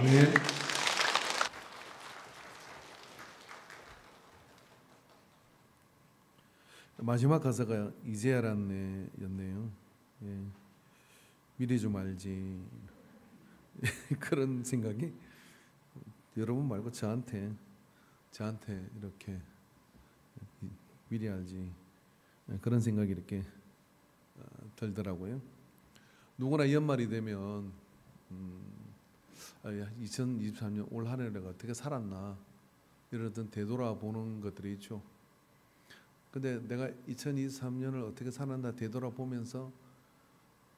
아멘. 마지막 가사가 이제야라는 였네요. 예. 미리 좀 알지. 그런 생각이 여러분 말고 저한테 이렇게 미리 알지. 그런 생각이 이렇게 들더라고요. 누구나 연말이 되면 2023년 올 한 해를 내가 어떻게 살았나 이러던 되돌아보는 것들이 있죠. 근데 내가 2023년을 어떻게 살았나 되돌아보면서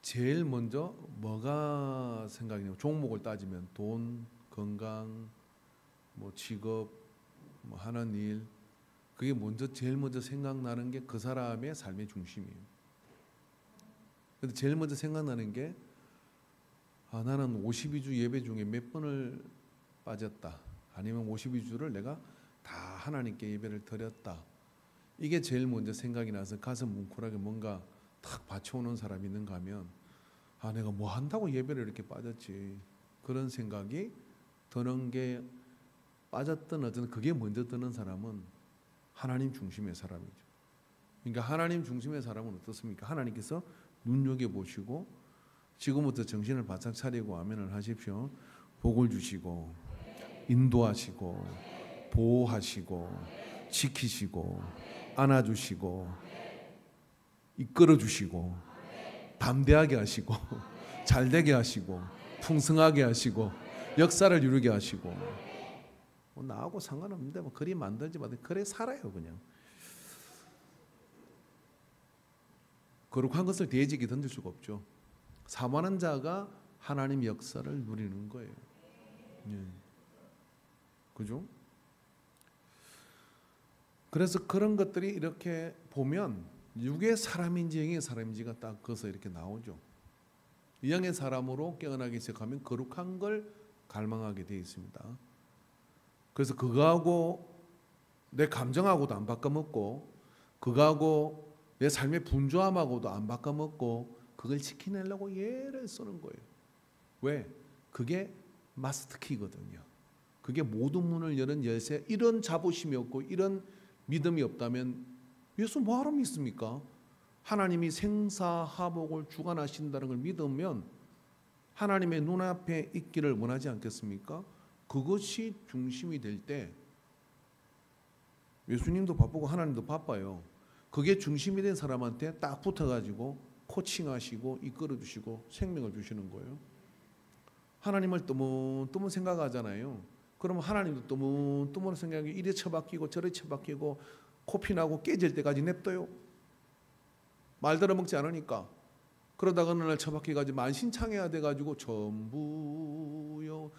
제일 먼저 뭐가 생각이 나요? 종목을 따지면 돈, 건강, 뭐 직업, 뭐 하는 일, 그게 제일 먼저 생각나는 게 그 사람의 삶의 중심이에요. 근데 제일 먼저 생각나는 게 나는 52주 예배 중에 몇 번을 빠졌다. 아니면 52주를 내가 다 하나님께 예배를 드렸다. 이게 제일 먼저 생각이 나서 가슴 뭉클하게 뭔가 탁 받쳐오는 사람이 있는가 하면 내가 뭐 한다고 예배를 이렇게 빠졌지. 그런 생각이 드는 게 빠졌던 어떤 그게 먼저 드는 사람은 하나님 중심의 사람이죠. 그러니까 하나님 중심의 사람은 어떻습니까? 하나님께서 눈여겨보시고 지금부터 정신을 바짝 차리고 아멘을 하십시오. 복을 주시고 인도하시고 보호하시고 지키시고 안아주시고 이끌어주시고 담대하게 하시고 잘되게 하시고 풍성하게 하시고 역사를 이루게 하시고 나하고 상관없는데 뭐 그리 만들지 마세요. 그래 살아요 그냥. 거룩한 것을 대지기 던질 수가 없죠. 사모하는 자가 하나님 역사를 누리는 거예요. 그죠? 그래서 그런 것들이 이렇게 보면 육의 사람인지 영의 사람인지가 딱 거기서 이렇게 나오죠. 영의 사람으로 깨어나기 시작하면 거룩한 걸 갈망하게 되어 있습니다. 그래서 그거하고 내 감정하고도 안 바꿔먹고 그거하고 내 삶의 분주함하고도 안 바꿔먹고 그걸 지켜내려고 애를 쓰는 거예요. 왜? 그게 마스터키거든요. 그게 모든 문을 여는 열쇠. 이런 자부심이 없고 이런 믿음이 없다면 예수 뭐하러 믿습니까? 하나님이 생사하복을 주관하신다는 걸 믿으면 하나님의 눈앞에 있기를 원하지 않겠습니까? 그것이 중심이 될 때 예수님도 바쁘고 하나님도 바빠요. 그게 중심이 된 사람한테 딱 붙어가지고 코칭하시고 이끌어주시고 생명을 주시는 거예요. 하나님을 뜨문뜨문 생각하잖아요. 그러면 하나님도 뜨문뜨문 생각이 이래 처박히고 저래 처박히고 코피나고 깨질 때까지 냅둬요. 말 들어먹지 않으니까. 그러다가 어느 날 처박혀가지고 만신창이가 돼가지고 전부요.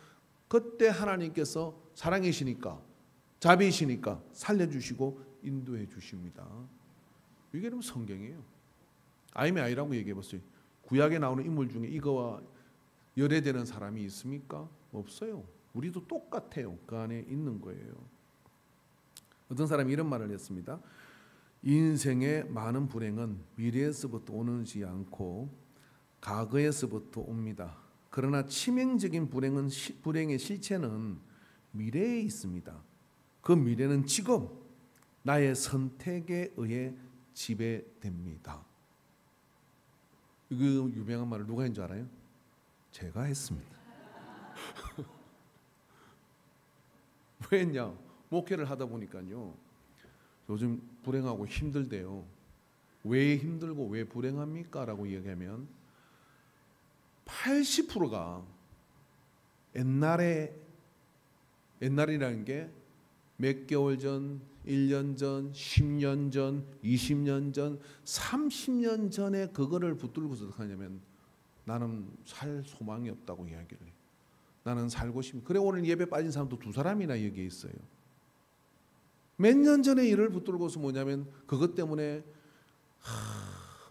그때 하나님께서 사랑이시니까 자비이시니까 살려주시고 인도해 주십니다. 이게 그럼 성경이에요. 아임이 아이라고 얘기해봤어요. 구약에 나오는 인물 중에 이거와 열애되는 사람이 있습니까? 없어요. 우리도 똑같아요. 그 안에 있는 거예요. 어떤 사람이 이런 말을 했습니다. 인생의 많은 불행은 미래에서부터 오는지 않고 과거에서부터 옵니다. 그러나 치명적인 불행의 실체는 미래에 있습니다. 그 미래는 지금 나의 선택에 의해 지배됩니다. 그 유명한 말을 누가 했는 줄 알아요? 제가 했습니다. 왜 했냐? 목회를 하다 보니까요. 요즘 불행하고 힘들대요. 왜 힘들고 왜 불행합니까? 라고 얘기하면 80%가 옛날이라는 게 몇 개월 전, 1년 전, 10년 전, 20년 전, 30년 전에 그거를 붙들고서 어떻게 하냐면 나는 살 소망이 없다고 이야기를 해요. 나는 살고 싶어. 그래 오늘 예배 빠진 사람도 2사람이나 여기에 있어요. 몇 년 전에 일을 붙들고서 뭐냐면 그것 때문에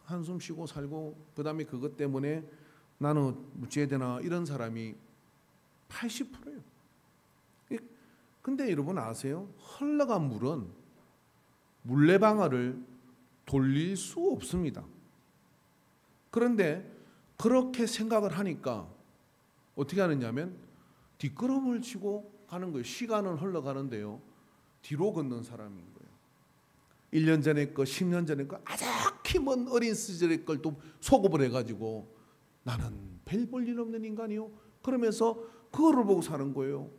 한숨 쉬고 살고 그 다음에 그것 때문에 나는 어찌해야 되나 이런 사람이 80%예요. 근데 여러분 아세요? 흘러간 물은 물레방아를 돌릴 수 없습니다. 그런데 그렇게 생각을 하니까 어떻게 하느냐면 뒷걸음을 치고 가는 거예요. 시간은 흘러가는데요. 뒤로 걷는 사람인 거예요. 1년 전에 거, 10년 전에 거, 아주 먼 어린 시절의 걸 또 소급을 해가지고 나는 별 볼 일 없는 인간이요. 그러면서 그거를 보고 사는 거예요.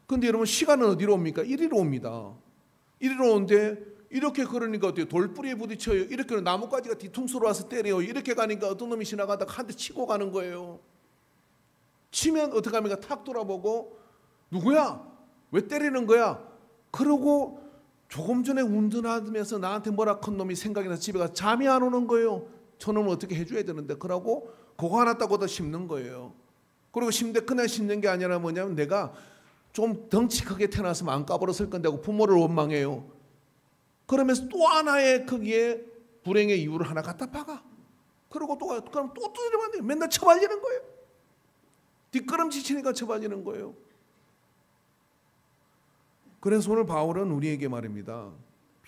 근데 여러분 시간은 어디로 옵니까? 이리로 옵니다. 이리로 오는데 이렇게 걸으니까 어때요? 돌뿌리에 부딪혀요. 이렇게 나뭇가지가 뒤통수로 와서 때려요. 이렇게 가니까 어떤 놈이 지나가다가 한 대 치고 가는 거예요. 치면 어떻게 합니까? 탁 돌아보고 누구야? 왜 때리는 거야? 그러고 조금 전에 운전하면서 나한테 뭐라 큰 놈이 생각이 나서 집에 가서 잠이 안 오는 거예요. 저놈을 어떻게 해줘야 되는데 그러고 그거 하나 따고 더 심는 거예요. 그리고 심대 그냥 심는 게 아니라 뭐냐면 내가 좀 덩치 크게 태어났으면 안 까버렸을 건데 하고 부모를 원망해요. 그러면서 또 하나의 거기에 불행의 이유를 하나 갖다 박아. 그리고 또 그럼 또 두드리면 안 돼요. 맨날 처발리는 거예요. 뒷걸음질 치니까 처발리는 거예요. 그래서 오늘 바울은 우리에게 말입니다.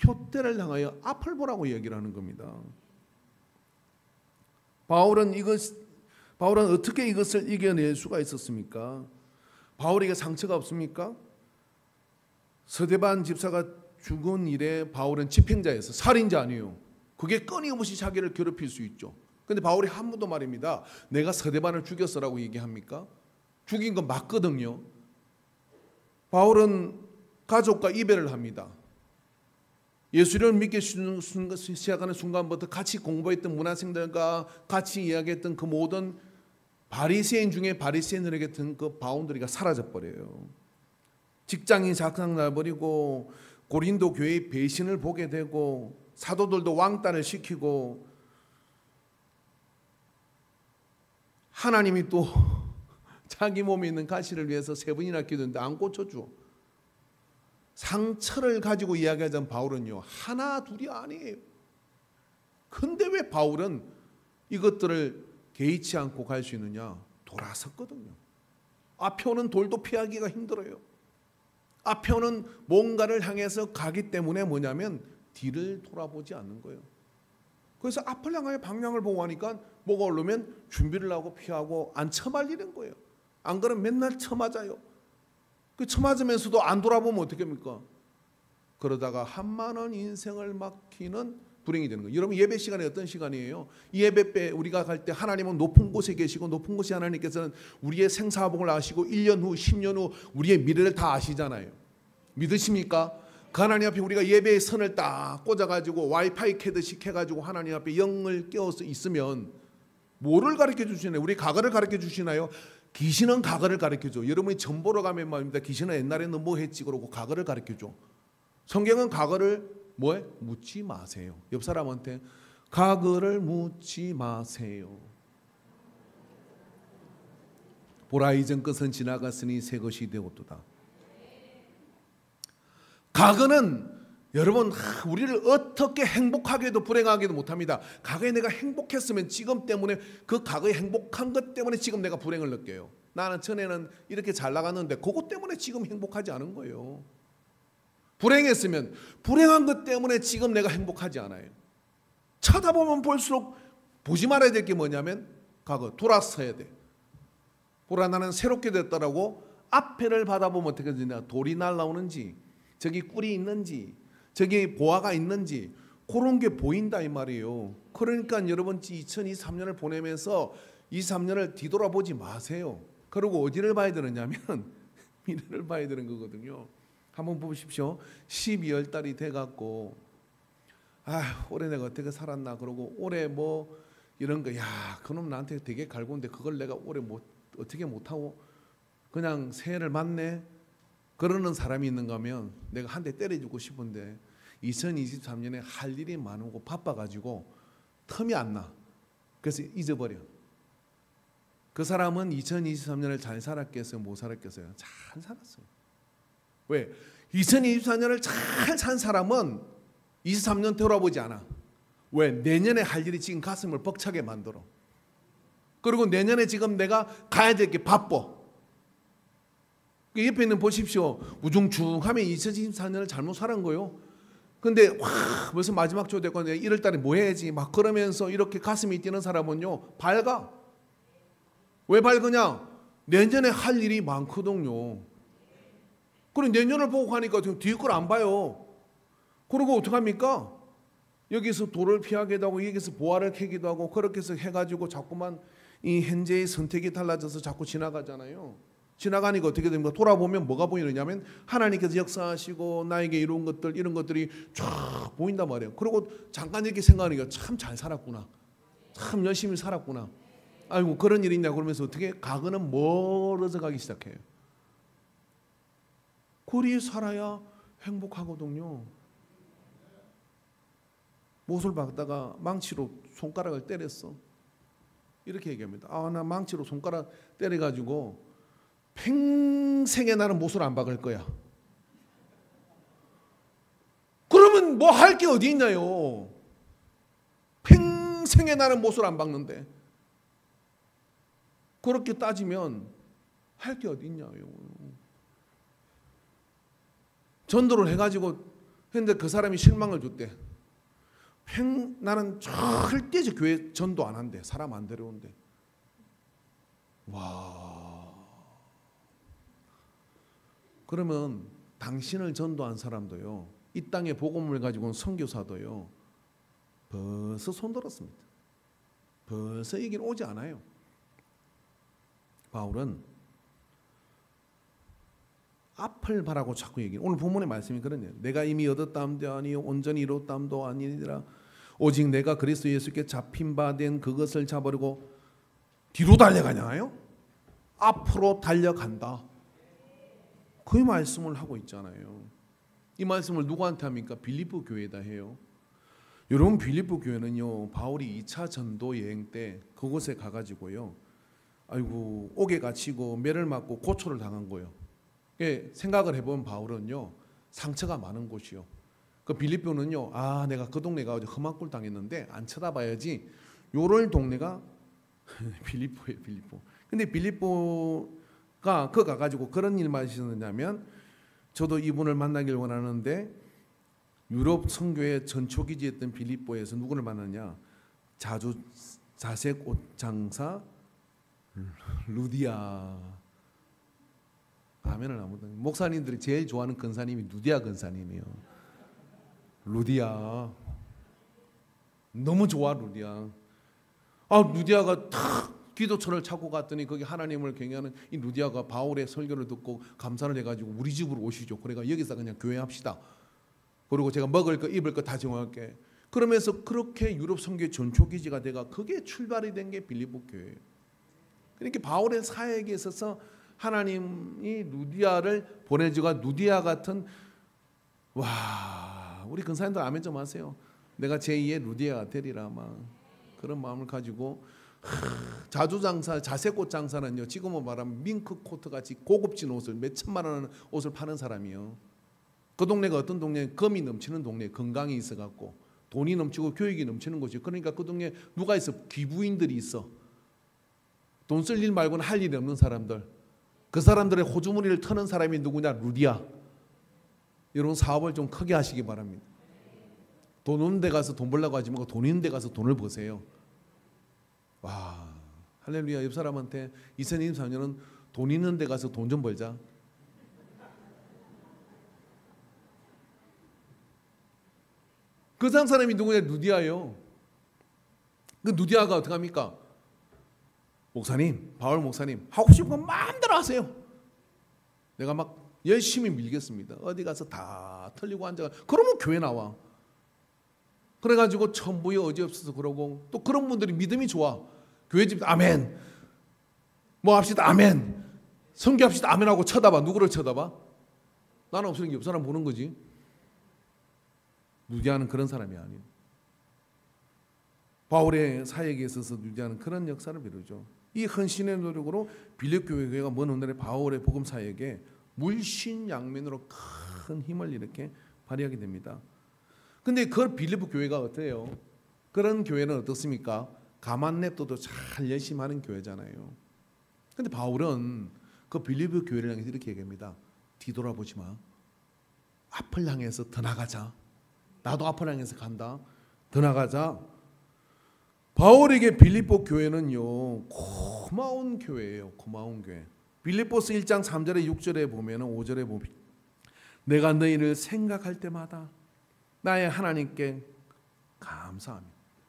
표대를 향하여 앞을 보라고 얘기를 하는 겁니다. 바울은 어떻게 이것을 이겨낼 수가 있었습니까? 바울에게 상처가 없습니까? 서대반 집사가 죽은 일에 바울은 집행자였어. 살인자 아니에요. 그게 끊임없이 자기를 괴롭힐 수 있죠. 그런데 바울이 한 번도 말입니다. 내가 서대반을 죽였어라고 얘기합니까? 죽인 건 맞거든요. 바울은 가족과 이별을 합니다. 예수를 믿기 시작하는 순간부터 같이 공부했던 문화생들과 같이 이야기했던 그 모든 바리새인 중에 바리새인들에게 든 그 바운더리가 사라져버려요. 직장이 작상나버리고 고린도 교회의 배신을 보게 되고 사도들도 왕따를 시키고 하나님이 또 자기 몸에 있는 가시를 위해서 3번이나 기도했는데 안 고쳐줘. 상처를 가지고 이야기하자면 바울은요 하나 둘이 아니에요. 근데 왜 바울은 이것들을 개의치 않고 갈 수 있느냐? 돌아섰거든요. 앞에 오는 돌도 피하기가 힘들어요. 앞에 오는 뭔가를 향해서 가기 때문에 뭐냐면 뒤를 돌아보지 않는 거예요. 그래서 앞을 향하여 방향을 보고 하니까 뭐가 오르면 준비를 하고 피하고 안 처맞리는 거예요. 안 그러면 맨날 처맞아요. 그 처맞으면서도 안 돌아보면 어떻게 합니까? 그러다가 한많은 인생을 막히는 불행이 되는 거예요. 여러분 예배 시간이 어떤 시간이에요? 이 예배 때 우리가 갈 때 하나님은 높은 곳에 계시고 높은 곳에 하나님께서는 우리의 생사복을 아시고 1년 후 10년 후 우리의 미래를 다 아시잖아요. 믿으십니까? 그 하나님 앞에 우리가 예배의 선을 딱 꽂아가지고 와이파이 캐듯이 해가지고 하나님 앞에 영을 깨워서 있으면 뭐를 가르쳐 주시나요? 우리 과거를 가르쳐 주시나요? 귀신은 과거를 가르쳐줘. 여러분이 점 보러 가면 말입니다. 귀신은 옛날에는 뭐 했지 그러고 과거를 가르쳐줘. 성경은 과거를 뭐해? 묻지 마세요. 옆 사람한테 과거를 묻지 마세요. 보라 이전 것은 지나갔으니 새 것이 되었도다. 과거는 여러분 우리를 어떻게 행복하게도 불행하게도 못합니다. 과거에 내가 행복했으면 지금 때문에 그 과거에 행복한 것 때문에 지금 내가 불행을 느껴요. 나는 전에는 이렇게 잘 나갔는데 그것 때문에 지금 행복하지 않은 거예요. 불행했으면 불행한 것 때문에 지금 내가 행복하지 않아요. 쳐다보면 볼수록 보지 말아야 될 게 뭐냐면 과거 돌아서야 돼. 보라 나는 새롭게 됐다라고 앞에를 받아보면 어떻게 되냐. 돌이 날라오는지 저기 꿀이 있는지 저기 보화가 있는지 그런 게 보인다 이 말이에요. 그러니까 여러분 2023년을 보내면서 23년을 뒤돌아보지 마세요. 그리고 어디를 봐야 되느냐면 미래를 봐야 되는 거거든요. 한번 보십시오. 12월 달이 돼갖고 올해 내가 어떻게 살았나 그러고 올해 뭐 이런 거 그놈 나한테 되게 갈구는데 그걸 내가 올해 어떻게 못하고 그냥 새해를 맞네 그러는 사람이 있는가 하면 내가 한 대 때려주고 싶은데 2023년에 할 일이 많고 바빠가지고 틈이 안 나. 그래서 잊어버려. 그 사람은 2023년을 잘 살았겠어요? 못 살았겠어요? 잘 살았어요. 왜? 2024년을 잘 산 사람은 23년 돌아보지 않아. 왜? 내년에 할 일이 지금 가슴을 벅차게 만들어. 그리고 내년에 지금 내가 가야 될 게 바빠. 옆에 있는 보십시오. 우중충하면 2024년을 잘못 살은 거예요. 근데 벌써 마지막 주 됐고 1월 달에 뭐 해야지 막 그러면서 이렇게 가슴이 뛰는 사람은요 밝아. 왜 밝으냐? 내년에 할 일이 많거든요. 그리고 내년을 보고 가니까 지금 뒤에 걸 안 봐요. 그리고 어떡합니까? 여기서 도를 피하기도 하고 여기서 보화를 캐기도 하고 그렇게 해서 해가지고 자꾸만 이 현재의 선택이 달라져서 자꾸 지나가잖아요. 지나가니까 어떻게 됩니까? 돌아보면 뭐가 보이느냐면 하나님께서 역사하시고 나에게 이런 것들 이런 것들이 쫙 보인단 말이에요. 그리고 잠깐 이렇게 생각하니까 참 잘 살았구나. 참 열심히 살았구나. 아이고 그런 일이 있냐 그러면서 어떻게 가거는 멀어져 가기 시작해요. 그리 살아야 행복하거든요. 못을 박다가 망치로 손가락을 때렸어. 이렇게 얘기합니다. 아, 나 망치로 손가락 때려가지고 평생에 나는 못을 안 박을 거야. 그러면 뭐 할 게 어디 있나요? 평생에 나는 못을 안 박는데. 그렇게 따지면 할 게 어디 있냐요. 전도를 해가지고 했는데 그 사람이 실망을 줬대. 나는 절대 교회 전도 안 한대. 사람 안 데려온대. 와. 그러면 당신을 전도한 사람도요. 이 땅의 복음을 가지고 온 선교사도요. 벌써 손들었습니다. 벌써 이 길 오지 않아요. 바울은 앞을 바라고 자꾸 얘기해요. 오늘 본문의 말씀이 그러네요. 내가 이미 얻었다함도 아니요 온전히 이뤘다함도 아니니라. 오직 내가 그리스도 예수께 잡힌 바 된 그것을 잡으려고 뒤로 달려가냐요? 앞으로 달려간다. 그 말씀을 하고 있잖아요. 이 말씀을 누구한테 합니까? 빌립보 교회에다 해요. 여러분 빌립보 교회는요. 바울이 2차 전도 여행 때 그곳에 가가지고요. 아이고 옥에 갇히고 매를 맞고 고초를 당한 거예요. 생각을 해보면 바울은요. 상처가 많은 곳이요. 그 빌립보는요. 아 내가 그 동네 가서 험한 꼴 당했는데 안 쳐다봐야지. 요럴 동네가 빌립보예요. 빌립보. 근데 빌립보가 그 가가지고 그런 일만 하셨느냐면 저도 이분을 만나길 원하는데 유럽 선교의 전초기지였던 빌립보에서 누구를 만나냐? 자색 옷 장사 루디아. 아멘을 아무도. 목사님들이 제일 좋아하는 근사님이 루디아 근사님이에요. 루디아 너무 좋아. 루디아. 아 루디아가 탁 기도처를 찾고 갔더니 거기 하나님을 경외하는 이 루디아가 바울의 설교를 듣고 감사를 해가지고 우리 집으로 오시죠. 그러니까 여기서 그냥 교회합시다. 그리고 제가 먹을 거 입을 거 다 정할게. 그러면서 그렇게 유럽 선교의 전초기지가 돼가 그게 출발이 된 게 빌립보 교회예요. 그러니까 바울의 사역에 있어서 하나님이 루디아를 보내주가 루디아 같은 와 우리 근사님들 아멘 좀 하세요. 내가 제2의 루디아가 되리라 막 그런 마음을 가지고 자주장사 자색꽃 장사는요 지금은 말하면 밍크 코트 같이 고급진 옷을 몇 천만 원 하는 옷을 파는 사람이에요. 그 동네가 어떤 동네? 금이 넘치는 동네, 건강이 있어갖고 돈이 넘치고 교육이 넘치는 곳이에요. 그러니까 그 동네 누가 있어? 귀부인들이 있어. 돈 쓸 일 말고는 할 일이 없는 사람들. 그 사람들의 호주머니를 터는 사람이 누구냐? 루디아. 이런 사업을 좀 크게 하시기 바랍니다. 돈 없는 데 가서 돈 벌려고 하지 말고 돈 있는 데 가서 돈을 버세요. 와 할렐루야. 옆 사람한테 2024년은 돈 있는 데 가서 돈 좀 벌자. 그 사람이 누구냐? 루디아예요. 그 루디아가 어떻게 합니까? 목사님, 바울 목사님 하고 싶은 건 마음대로 하세요. 내가 막 열심히 밀겠습니다. 어디 가서 다 털리고 앉아가. 그러면 교회 나와. 그래가지고 천부에 어지 없어서 그러고 또 그런 분들이 믿음이 좋아. 교회 집 아멘. 뭐 합시다 아멘. 선교합시다 아멘 하고 쳐다봐. 누구를 쳐다봐? 나는 없으니까 옆 사람 보는 거지. 루디아는 그런 사람이 아니에요. 바울의 사역에 있어서 루디아는 그런 역사를 이루죠. 이 헌신의 노력으로 빌립교회가 먼 훗날에 바울의 복음 사역에 물신양면으로 큰 힘을 이렇게 발휘하게 됩니다. 근데 그 빌립보 교회가 어때요? 그런 교회는 어떻습니까? 가만 냅둬도 잘 열심히 하는 교회잖아요. 근데 바울은 그 빌립보 교회를 향해서 이렇게 얘기합니다. 뒤돌아보지 마. 앞을 향해서 더 나가자. 나도 앞을 향해서 간다. 더 나가자. 바울에게 빌립보 교회는요 고마운 교회예요. 고마운 교회. 빌립보서 1장 3절에 6절에 보면 5절에 보면 내가 너희를 생각할 때마다 나의 하나님께 감사하며.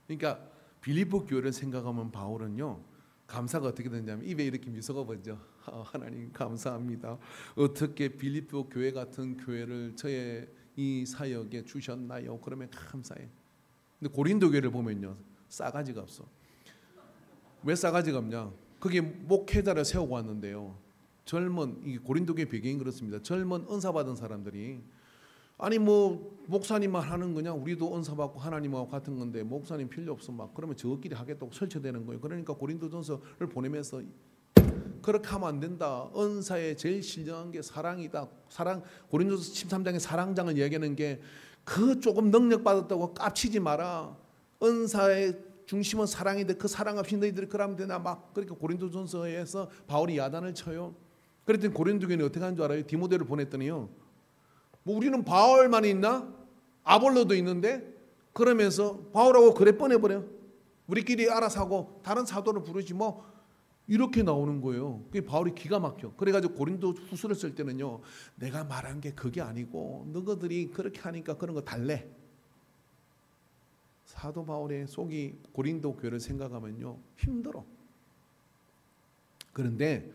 그러니까 빌립보 교회를 생각하면 바울은요 감사가 어떻게 되냐면 입에 이렇게 미소가 번져. 하나님 감사합니다. 어떻게 빌립보 교회 같은 교회를 저의 이 사역에 주셨나요? 그러면 감사해. 근데 고린도 교회를 보면요 싸가지가 없어. 왜 싸가지가 없냐? 거기 목회자를 세우고 왔는데요. 젊은 이 고린도 교회 배경이 그렇습니다. 젊은 은사 받은 사람들이 아니 뭐 목사님만 하는 거냐? 우리도 은사 받고 하나님하고 같은 건데 목사님 필요 없어 막 그러면 저끼리 하겠다고 설치되는 거예요. 그러니까 고린도전서를 보내면서 그렇게 하면 안 된다. 은사의 제일 신령한 게 사랑이다. 사랑 고린도서 13장의 사랑장을 얘기하는 게 그 조금 능력 받았다고 깝치지 마라. 은사의 중심은 사랑인데 그 사랑 없이 너희들이 그러면 되나 막 그러니까 고린도전서에서 바울이 야단을 쳐요. 그랬더니 고린도 교회는 어떻게 하는 줄 알아요? 디모데를 보냈더니요. 뭐 우리는 바울만 있나? 아볼로도 있는데 그러면서 바울하고 그래 뻔해버려. 우리끼리 알아서 하고 다른 사도를 부르지 뭐 이렇게 나오는 거예요. 그게 바울이 기가 막혀. 그래가지고 고린도 후서를 쓸 때는요. 내가 말한 게 그게 아니고 너희들이 그렇게 하니까 그런 거 달래. 사도 바울의 속이 고린도 교회를 생각하면요. 힘들어. 그런데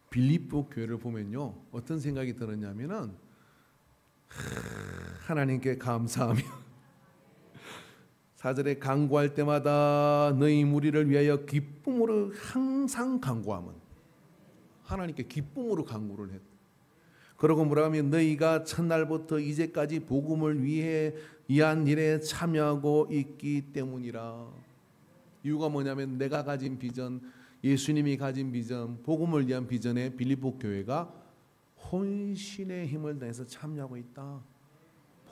빌립보 교회를 보면요. 어떤 생각이 들었냐면은 하나님께 감사하며 4절에 간구할 때마다 너희 무리를 위하여 기쁨으로 항상 간구함은 하나님께 기쁨으로 간구를 했다. 그러고 뭐라 하면 너희가 첫날부터 이제까지 복음을 위한 일에 참여하고 있기 때문이라. 이유가 뭐냐면 내가 가진 비전, 예수님이 가진 비전, 복음을 위한 비전에 빌립보 교회가 혼신의 힘을 다해서 참여하고 있다.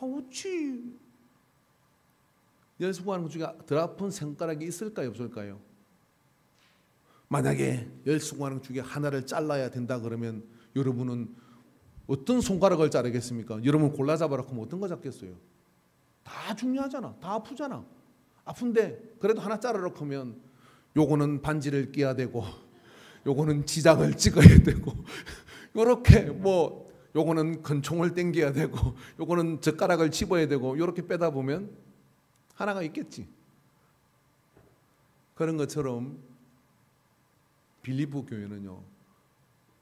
어찌 열수구하는 것 중에 덜 아픈 손가락이 있을까요? 없을까요? 만약에 열수구하는 것 중에 하나를 잘라야 된다 그러면 여러분은 어떤 손가락을 자르겠습니까? 여러분 골라 잡아라 하면 어떤 거 잡겠어요? 다 중요하잖아. 다 아프잖아. 아픈데 그래도 하나 자르라 하면 요거는 반지를 끼야 되고 요거는 지장을 찍어야 되고 요렇게 뭐 요거는 권총을 당겨야 되고 요거는 젓가락을 집어야 되고 요렇게 빼다 보면 하나가 있겠지. 그런 것처럼 빌립보 교회는요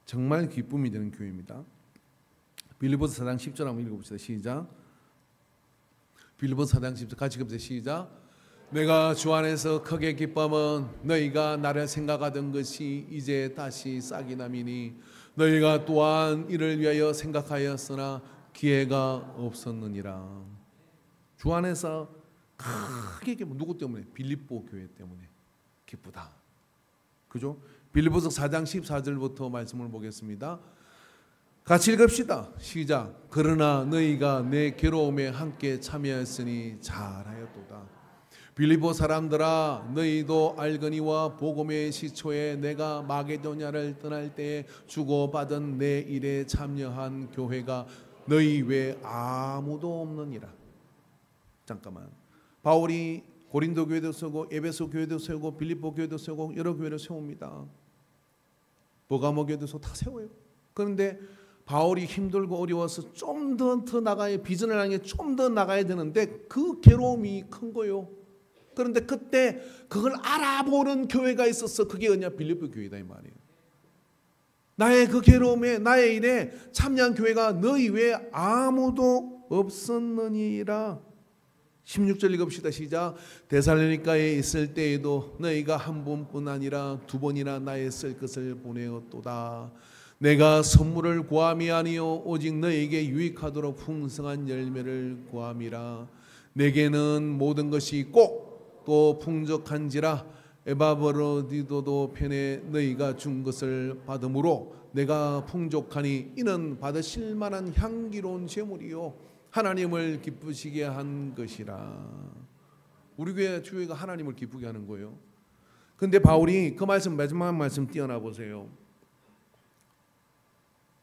정말 기쁨이 되는 교회입니다. 빌립보서 4장 10절 한번 읽어봅시다. 시작. 빌립보서 4장 10절 같이 읽어보세요. 시작. 내가 주 안에서 크게 기뻐함은 너희가 나를 생각하던 것이 이제 다시 싹이 나미니 너희가 또한 이를 위하여 생각하였으나 기회가 없었느니라. 주 안에서 크게 기뻐. 누구 때문에? 빌립보 교회 때문에 기쁘다. 그죠? 빌립보서 4장 14절부터 말씀을 보겠습니다. 같이 읽읍시다. 시작. 그러나 너희가 내 괴로움에 함께 참여했으니 잘하였도다. 빌립보 사람들아 너희도 알거니와 복음의 시초에 내가 마게도냐를 떠날 때에 주고받은 내 일에 참여한 교회가 너희 외에 아무도 없느니라. 잠깐만. 바울이 고린도 교회도 세우고 에베소 교회도 세우고 빌립보 교회도 세우고 여러 교회를 세웁니다. 버가모 교회도 다 세워요. 그런데 바울이 힘들고 어려워서 좀 더 나가야 비전을 향해 좀 더 나가야 되는데 그 괴로움이 큰 거예요. 그런데 그때 그걸 알아보는 교회가 있었어. 그게 어냐? 빌립보 교회다 이 말이에요. 나의 그 괴로움에 나의 일에 참여한 교회가 너희 외에 아무도 없었느니라. 16절 읽읍시다. 시작. 데살로니가에 있을 때에도 너희가 한 번뿐 아니라 두 번이나 나의 쓸 것을 보내었도다. 내가 선물을 구함이 아니요 오직 너에게 유익하도록 풍성한 열매를 구함이라. 내게는 모든 것이 있고 또 풍족한지라 에바브로디도도 편에 너희가 준 것을 받음으로 내가 풍족하니 이는 받으실 만한 향기로운 제물이요 하나님을 기쁘시게 한 것이라. 우리 교회 주회가 하나님을 기쁘게 하는 거예요. 근데 바울이 그 말씀 마지막 말씀 띄어나 보세요.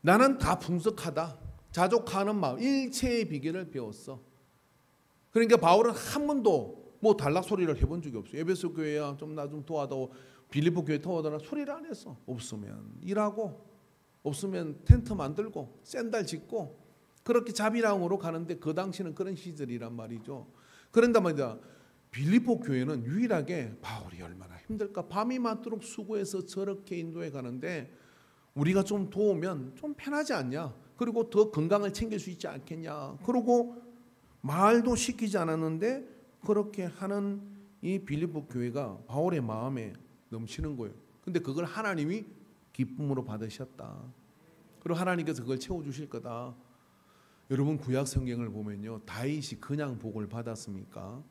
나는 다 풍족하다. 자족하는 마음, 일체의 비결을 배웠어. 그러니까 바울은 한 번도 뭐 단락 소리를 해본 적이 없어요. 에베소 교회야 좀 나 좀 도와줘. 빌립보 교회 도와달라 소리를 안 했어. 없으면 일하고 없으면 텐트 만들고 샌들 짓고 그렇게 자비랑으로 가는데 그 당시는 그런 시절이란 말이죠. 그런데 말이야 빌립보 교회는 유일하게 바울이 얼마나 힘들까 밤이 맞도록 수고해서 저렇게 인도해 가는데 우리가 좀 도우면 좀 편하지 않냐? 그리고 더 건강을 챙길 수 있지 않겠냐? 그러고 말도 시키지 않았는데 그렇게 하는 이 빌립보 교회가 바울의 마음에 넘치는 거예요. 근데 그걸 하나님이 기쁨으로 받으셨다. 그리고 하나님께서 그걸 채워주실 거다. 여러분 구약 성경을 보면요, 다윗이 그냥 복을 받았습니까?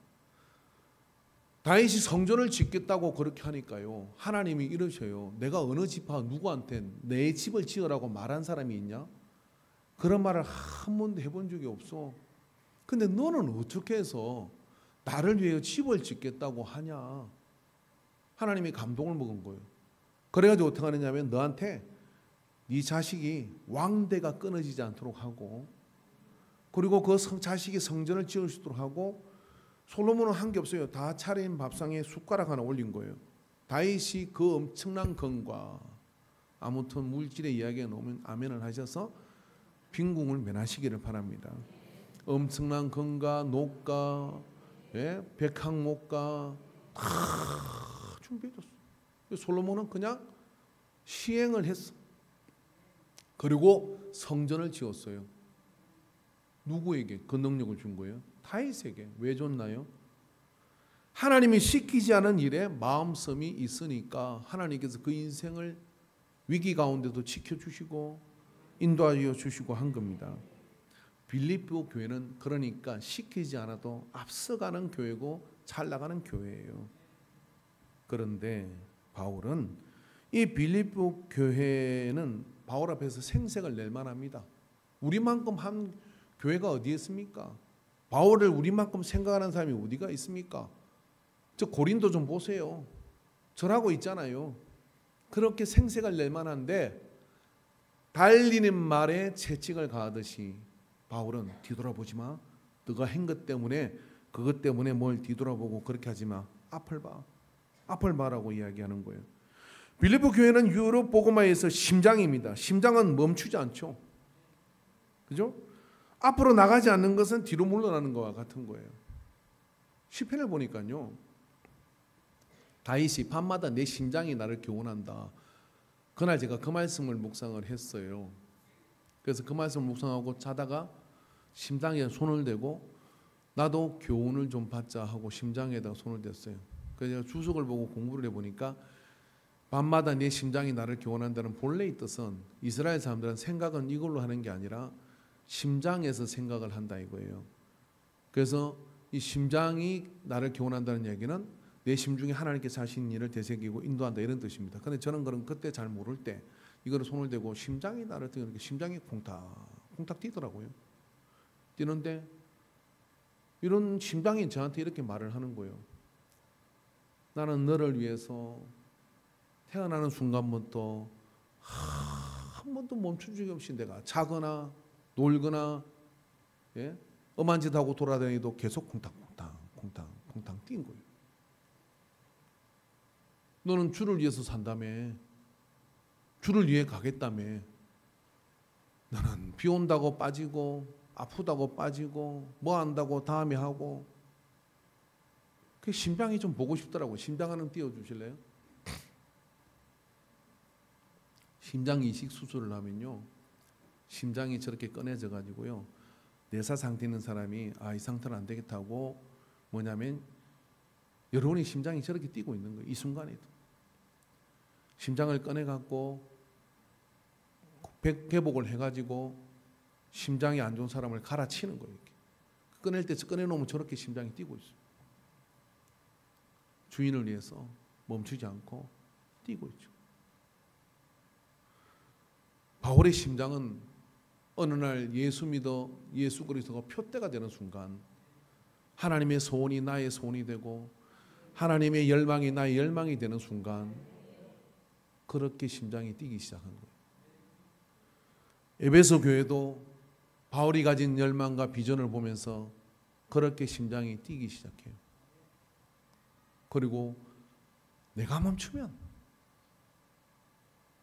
다윗이 성전을 짓겠다고 그렇게 하니까요, 하나님이 이러셔요. 내가 어느 지파 누구한테 내 집을 지으라고 말한 사람이 있냐? 그런 말을 한 번도 해본 적이 없어. 근데 너는 어떻게 해서 나를 위해 집을 짓겠다고 하냐? 하나님이 감동을 먹은 거예요. 그래가지고 어떻게 하느냐면 너한테 네 자식이 왕대가 끊어지지 않도록 하고, 그리고 그 자식이 성전을 지을 수 있도록 하고, 솔로몬은 한 게 없어요. 다 차린 밥상에 숟가락 하나 올린 거예요. 다윗이 그 엄청난 건과 아무튼 물질의 이야기가 나오면 아멘을 하셔서 빈궁을 면하시기를 바랍니다. 엄청난 건과 녹과 백향목과 다 준비해줬어. 솔로몬은 그냥 시행을 했어. 그리고 성전을 지었어요. 누구에게 그 능력을 준 거예요? 다윗에게. 왜 줬나요? 하나님이 시키지 않은 일에 마음씀이 있으니까 하나님께서 그 인생을 위기 가운데도 지켜주시고 인도하여 주시고 한 겁니다. 빌립보 교회는 그러니까 시키지 않아도 앞서가는 교회고 잘 나가는 교회예요. 그런데 바울은 이 빌립보 교회는 바울 앞에서 생색을 낼 만합니다. 우리만큼 한 교회가 어디에 있습니까? 바울을 우리만큼 생각하는 사람이 어디가 있습니까? 저 고린도 좀 보세요. 절하고 있잖아요. 그렇게 생색을 낼 만한데 달리는 말에 채찍을 가하듯이 바울은 뒤돌아보지 마. 너가 한 것 때문에 그것 때문에 뭘 뒤돌아보고 그렇게 하지 마. 앞을 봐. 앞을 봐라고 이야기하는 거예요. 빌립보 교회는 유럽 복음화에서 심장입니다. 심장은 멈추지 않죠. 그죠? 앞으로 나가지 않는 것은 뒤로 물러나는 것과 같은 거예요. 시편을 보니까요, 다윗이 밤마다 내 심장이 나를 교훈한다. 그날 제가 그 말씀을 묵상을 했어요. 그래서 그 말씀을 묵상하고 자다가 심장에 손을 대고 나도 교훈을 좀 받자 하고 심장에다가 손을 댔어요. 그래서 제가 주석을 보고 공부를 해보니까 밤마다 내 심장이 나를 교훈한다는 본래의 뜻은 이스라엘 사람들은 생각은 이걸로 하는 게 아니라 심장에서 생각을 한다 이거예요. 그래서 이 심장이 나를 교훈한다는 얘기는 내 심중에 하나님께서 하신 일을 되새기고 인도한다 이런 뜻입니다. 그런데 저는 그런 그때 잘 모를 때 이거를 손을 대고 심장이 나를 이렇게 심장이 콩닥 뛰더라고요. 뛰는데 이런 심장이 저한테 이렇게 말을 하는 거예요. 나는 너를 위해서 태어나는 순간부터 한 번도 멈춘 적이 없이 내가 자거나 놀거나 엄한 짓 하고 돌아다니도 계속 콩닥 뛴 거예요. 너는 주를 위해서 산다며. 주를 위해 가겠다며. 너는 비 온다고 빠지고 아프다고 빠지고 뭐 한다고 다음에 하고. 그 심장이 좀 보고 싶더라고요. 심장 하나 띄워주실래요? 심장 이식 수술을 하면요, 심장이 저렇게 꺼내져 가지고요, 뇌사 상태 있는 사람이 이 상태는 안 되겠다고 뭐냐면 여러분의 심장이 저렇게 뛰고 있는 거예요. 이 순간에도 심장을 꺼내 갖고 개복을 해가지고 심장이 안 좋은 사람을 갈아치는 거예요. 이렇게. 꺼낼 때 꺼내놓으면 저렇게 심장이 뛰고 있어요. 주인을 위해서 멈추지 않고 뛰고 있죠. 바울의 심장은 어느 날 예수 믿어 예수 그리스도가 표대가 되는 순간 하나님의 소원이 나의 소원이 되고 하나님의 열망이 나의 열망이 되는 순간 그렇게 심장이 뛰기 시작한 거예요. 에베소 교회도 바울이 가진 열망과 비전을 보면서 그렇게 심장이 뛰기 시작해요. 그리고 내가 멈추면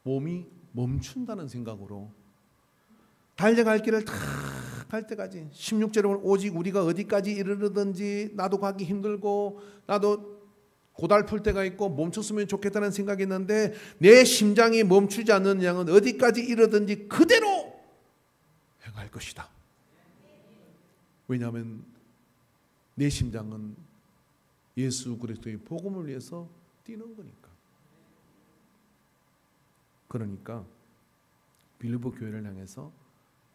몸이 멈춘다는 생각으로 달려갈 길을 다 갈 때까지 16절에 보면 오직 우리가 어디까지 이르르든지 나도 가기 힘들고 나도 고달플 때가 있고 멈췄으면 좋겠다는 생각이 있는데 내 심장이 멈추지 않는 양은 어디까지 이르든지 그대로 행할 것이다. 왜냐하면 내 심장은 예수 그리스도의 복음을 위해서 뛰는 거니까. 그러니까 빌립보 교회를 향해서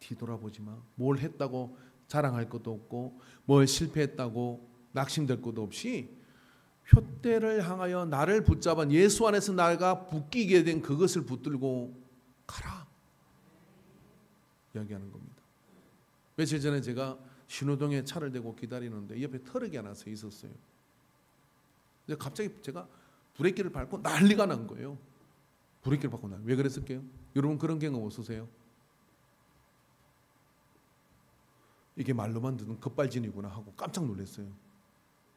뒤돌아보지 마. 뭘 했다고 자랑할 것도 없고 뭘 실패했다고 낙심될 것도 없이 푯대를 향하여 나를 붙잡아 예수 안에서 나가 붙기게 된 그것을 붙들고 가라 이야기하는 겁니다. 며칠 전에 제가 신호등에 차를 대고 기다리는데 옆에 트럭이 하나 서 있었어요. 근데 갑자기 제가 브레이크를 밟고 난리가 난 거예요. 브레이크를 밟고 왜 그랬을게요? 여러분 그런 경험 없으세요? 이게 말로만 듣는 급발진이구나 하고 깜짝 놀랐어요.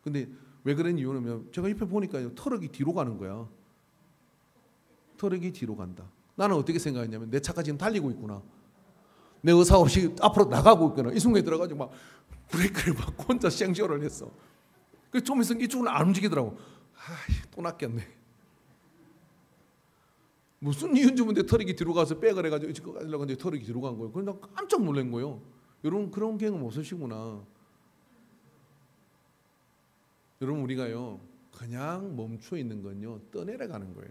근데 왜 그런 이유는 제가 옆에 보니까 트럭이 뒤로 가는 거야. 트럭이 뒤로 간다. 나는 어떻게 생각했냐면 내 차가 지금 달리고 있구나. 내 의사 없이 앞으로 나가고 있구나. 이 순간에 들어가지고 막 브레이크를 밟고 혼자 생쇼를 했어. 그래서 좀 있으면 이쪽은 안 움직이더라고. 또 낚였네. 무슨 이유인지 모르는데 트럭이 뒤로 가서 백을 해가지고 이쪽 가려고 했는데 트럭이 뒤로 간 거예요. 그래서 나 깜짝 놀란 거예요. 여러분 그런 경험 없으시구나. 여러분 우리가요 그냥 멈춰 있는 건요 떠내려가는 거예요.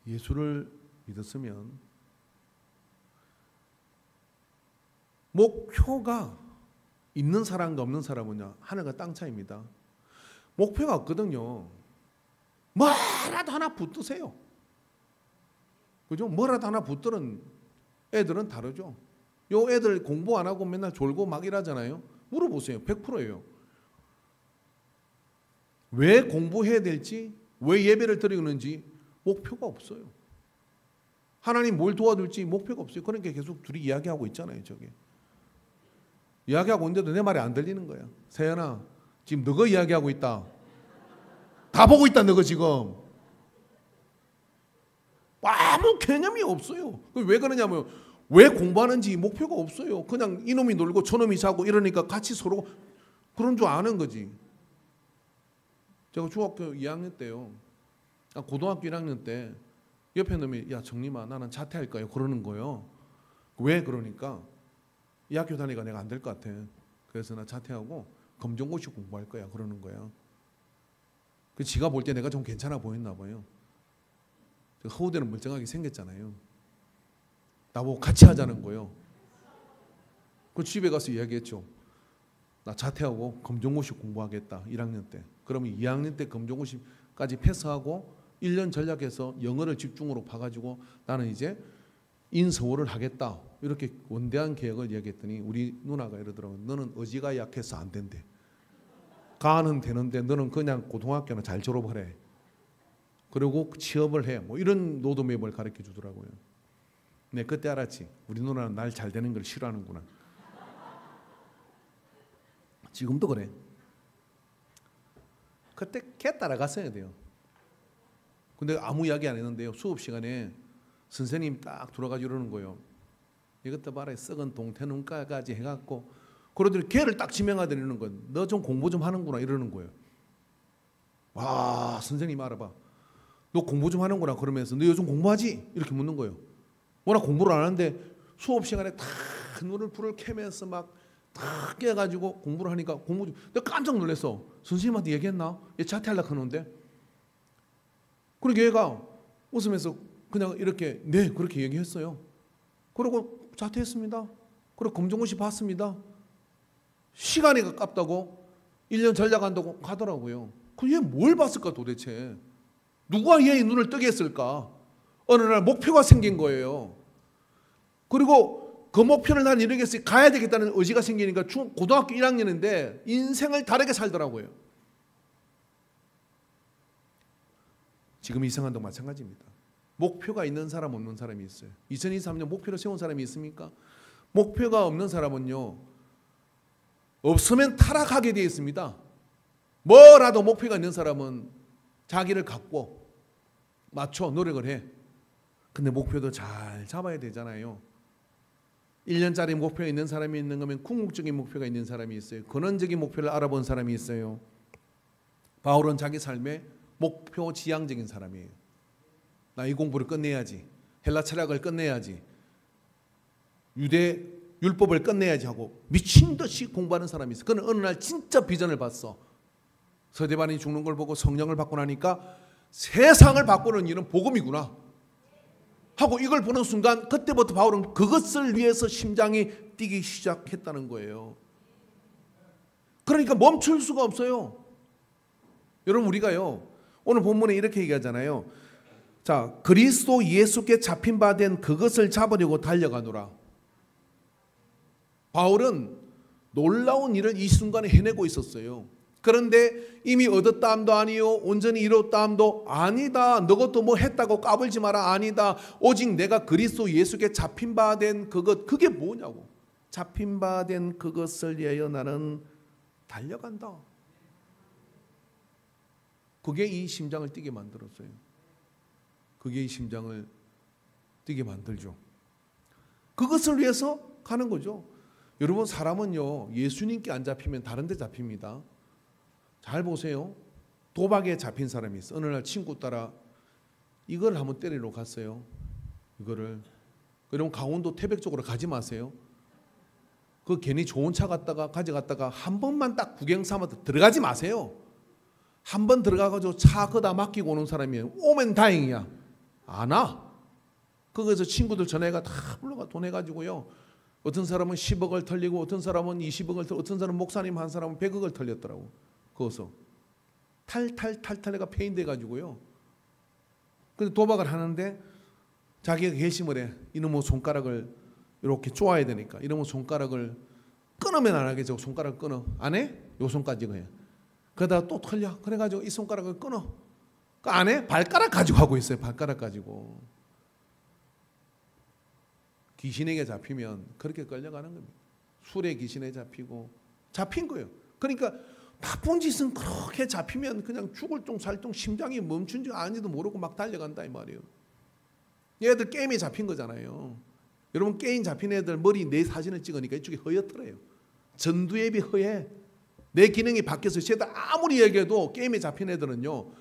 예수를 믿었으면 목표가 있는 사람과 없는 사람은요 하늘과 땅 차이입니다. 목표가 없거든요. 뭐라도 하나 붙드세요. 그죠? 뭐라도 하나 붙들은 애들은 다르죠. 요 애들 공부 안 하고 맨날 졸고 막 이러잖아요. 물어보세요. 100%예요. 왜 공부해야 될지, 왜 예배를 드리는지 목표가 없어요. 하나님 뭘 도와줄지 목표가 없어요. 그러니까 계속 둘이 이야기하고 있잖아요. 저게 이야기하고 있는데도 내 말이 안 들리는 거야. 세연아 지금 너가 이야기하고 있다. 다 보고 있다 너가 지금. 아무 개념이 없어요. 왜 그러냐면 왜 공부하는지 목표가 없어요. 그냥 이놈이 놀고 저놈이 자고 이러니까 같이 서로 그런 줄 아는 거지. 제가 중학교 2학년 때요. 고등학교 1학년 때 옆에 놈이 야 정림아 나는 자퇴할 거예요. 그러는 거예요. 왜 그러니까 이 학교 다니까 내가 안 될 것 같아. 그래서 나 자퇴하고 검정고시 공부할 거야. 그러는 거야. 그 지가 볼 때 내가 좀 괜찮아 보였나 봐요. 허우대는 멀쩡하게 생겼잖아요. 나보고 같이 하자는 거예요. 그 집에 가서 이야기했죠. 나 자퇴하고 검정고시 공부하겠다. 1학년 때. 그러면 2학년 때 검정고시까지 패스하고 1년 전략해서 영어를 집중으로 봐가지고 나는 이제 인서울을 하겠다. 이렇게 원대한 계획을 이야기했더니 우리 누나가 이러더라고요. 너는 의지가 약해서 안 된대. 가는 되는데 너는 그냥 고등학교는 잘 졸업하래. 그리고 취업을 해. 뭐 이런 로드맵을 가르쳐 주더라고요. 네, 그때 알았지. 우리 누나는 날 잘 되는 걸 싫어하는구나. 지금도 그래. 그때 걔 따라갔어야 돼요. 근데 아무 이야기 안 했는데요. 수업 시간에 선생님 딱 들어가지고 이러는 거예요. 이것도 봐라. 썩은 동태눈가까지 해갖고 그러더니 걔를 딱 지명하더니 거예요. 너 좀 공부 좀 하는구나 이러는 거예요. 와 선생님 알아봐. 너 공부 좀 하는구나 그러면서 너 요즘 공부하지? 이렇게 묻는 거예요. 워낙 공부를 안 하는데 수업 시간에 다 눈을 불을 켜면서 막 다 깨가지고 공부를 하니까 공부 좀 내가 깜짝 놀랐어. 선생님한테 얘기했나? 얘 자퇴하려고 하는데. 그러니까 얘가 웃으면서 그냥 이렇게 네 그렇게 얘기했어요. 그리고 자퇴했습니다. 그리고 검정고시 봤습니다. 시간이 아깝다고 1년 전략한다고 가더라고요. 그 얘 뭘 봤을까 도대체? 누가 얘의 눈을 뜨게 했을까? 어느 날 목표가 생긴 거예요. 그리고 그 목표를 난 이루겠어요. 가야 되겠다는 의지가 생기니까 고등학교 1학년인데 인생을 다르게 살더라고요. 지금 이 생활도 마찬가지입니다. 목표가 있는 사람 없는 사람이 있어요. 2023년 목표를 세운 사람이 있습니까? 목표가 없는 사람은요. 없으면 타락하게 되어 있습니다. 뭐라도 목표가 있는 사람은 자기를 갖고 맞춰 노력을 해. 근데 목표도 잘 잡아야 되잖아요. 1년짜리 목표가 있는 사람이 있는 거면 궁극적인 목표가 있는 사람이 있어요. 근원적인 목표를 알아본 사람이 있어요. 바울은 자기 삶의 목표 지향적인 사람이에요. 나 이 공부를 끝내야지. 헬라 철학을 끝내야지. 유대 율법을 끝내야지 하고 미친 듯이 공부하는 사람이 있어요. 그는 어느 날 진짜 비전을 봤어. 서대반이 죽는 걸 보고 성령을 받고 나니까 세상을 바꾸는 일은 복음이구나 하고 이걸 보는 순간 그때부터 바울은 그것을 위해서 심장이 뛰기 시작했다는 거예요. 그러니까 멈출 수가 없어요. 여러분 우리가요 오늘 본문에 이렇게 얘기하잖아요. 자, 그리스도 예수께 잡힌 바 된 그것을 잡으려고 달려가노라. 바울은 놀라운 일을 이 순간에 해내고 있었어요. 그런데 이미 얻었다함도 아니요 온전히 이뤘다함도 아니다. 너것도 뭐 했다고 까불지 마라. 아니다. 오직 내가 그리스도 예수께 잡힌 바 된 그것, 그게 뭐냐고. 잡힌 바 된 그것을 위하여 나는 달려간다. 그게 이 심장을 뛰게 만들었어요. 그게 이 심장을 뛰게 만들죠. 그것을 위해서 가는 거죠. 여러분 사람은요 예수님께 안 잡히면 다른 데 잡힙니다. 잘 보세요. 도박에 잡힌 사람이 있어. 어느 날 친구 따라 이걸 한번 때리러 갔어요. 이거를. 그러면 강원도 태백 쪽으로 가지 마세요. 그 괜히 좋은 차 갖다가 가져갔다가 한 번만 딱 구경 삼아서 들어가지 마세요. 한 번 들어가가지고 차 거다 맡기고 오는 사람이 오면 다행이야. 안 와. 거기서 친구들 전화해가 다 불러가 돈 해가지고요. 어떤 사람은 10억을 털리고 어떤 사람은 20억을 털리고 어떤 사람은 목사님 한 사람은 100억을 털렸더라고. 거기서 탈탈탈탈해가 페인돼가지고요. 근데 도박을 하는데 자기가 결심을 해. 이놈의 손가락을 이렇게 쪼아야 되니까 이놈의 손가락을 끊으면 안 하겠죠. 손가락을 끊어. 안 해? 요 손까지 해. 그러다가 또 털려. 그래가지고 이 손가락을 끊어. 그 안에 발가락 가지고 하고 있어요. 발가락 가지고. 귀신에게 잡히면 그렇게 끌려가는 겁니다. 술에 귀신에 잡히고 잡힌 거예요. 그러니까 나쁜 짓은 그렇게 잡히면 그냥 죽을 똥 살 똥 심장이 멈춘 지 아닌지도 모르고 막 달려간다 이 말이에요. 얘들 게임에 잡힌 거잖아요. 여러분 게임 잡힌 애들 머리 내 사진을 찍으니까 이쪽이 허옇더래요. 전두엽이 허해. 내 기능이 바뀌어서 쟤들 아무리 얘기해도 게임에 잡힌 애들은요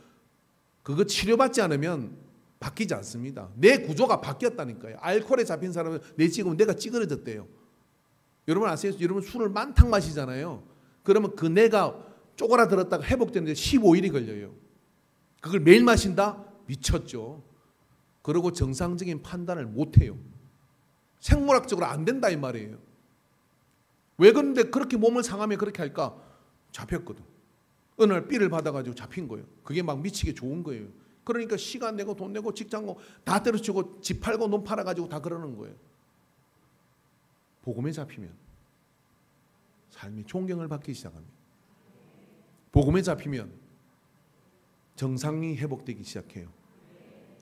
그거 치료받지 않으면 바뀌지 않습니다. 내 구조가 바뀌었다니까요. 알코올에 잡힌 사람은 내 찍으면 내가 찌그러졌대요. 여러분 아세요? 여러분 술을 만탕 마시잖아요. 그러면 그 뇌가 쪼그라들었다가 회복되는데 15일이 걸려요. 그걸 매일 마신다? 미쳤죠. 그리고 정상적인 판단을 못해요. 생물학적으로 안 된다 이 말이에요. 왜 그런데 그렇게 몸을 상하면 그렇게 할까? 잡혔거든. 어느 날 삐를 받아가지고 잡힌 거예요. 그게 막 미치게 좋은 거예요. 그러니까 시간 내고 돈 내고 직장 다 때려치고 집 팔고 논 팔아가지고 다 그러는 거예요. 복음에 잡히면 삶이 존경을 받기 시작합니다. 복음에 잡히면 정상이 회복되기 시작해요.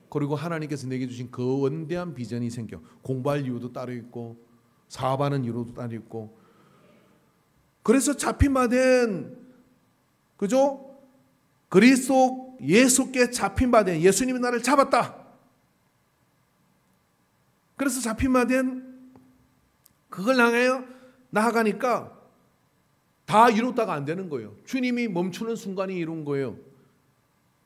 그리고 하나님께서 내게 주신 그 원대한 비전이 생겨. 공부할 이유도 따로 있고 사업하는 이유도 따로 있고. 그래서 잡힌 바 된 그죠? 그리스도 예수께 잡힌 바 된 예수님이 나를 잡았다. 그래서 잡힌 바 된 그걸 향하여 나아가니까 다 이뤘다가 안 되는 거예요. 주님이 멈추는 순간이 이룬 거예요.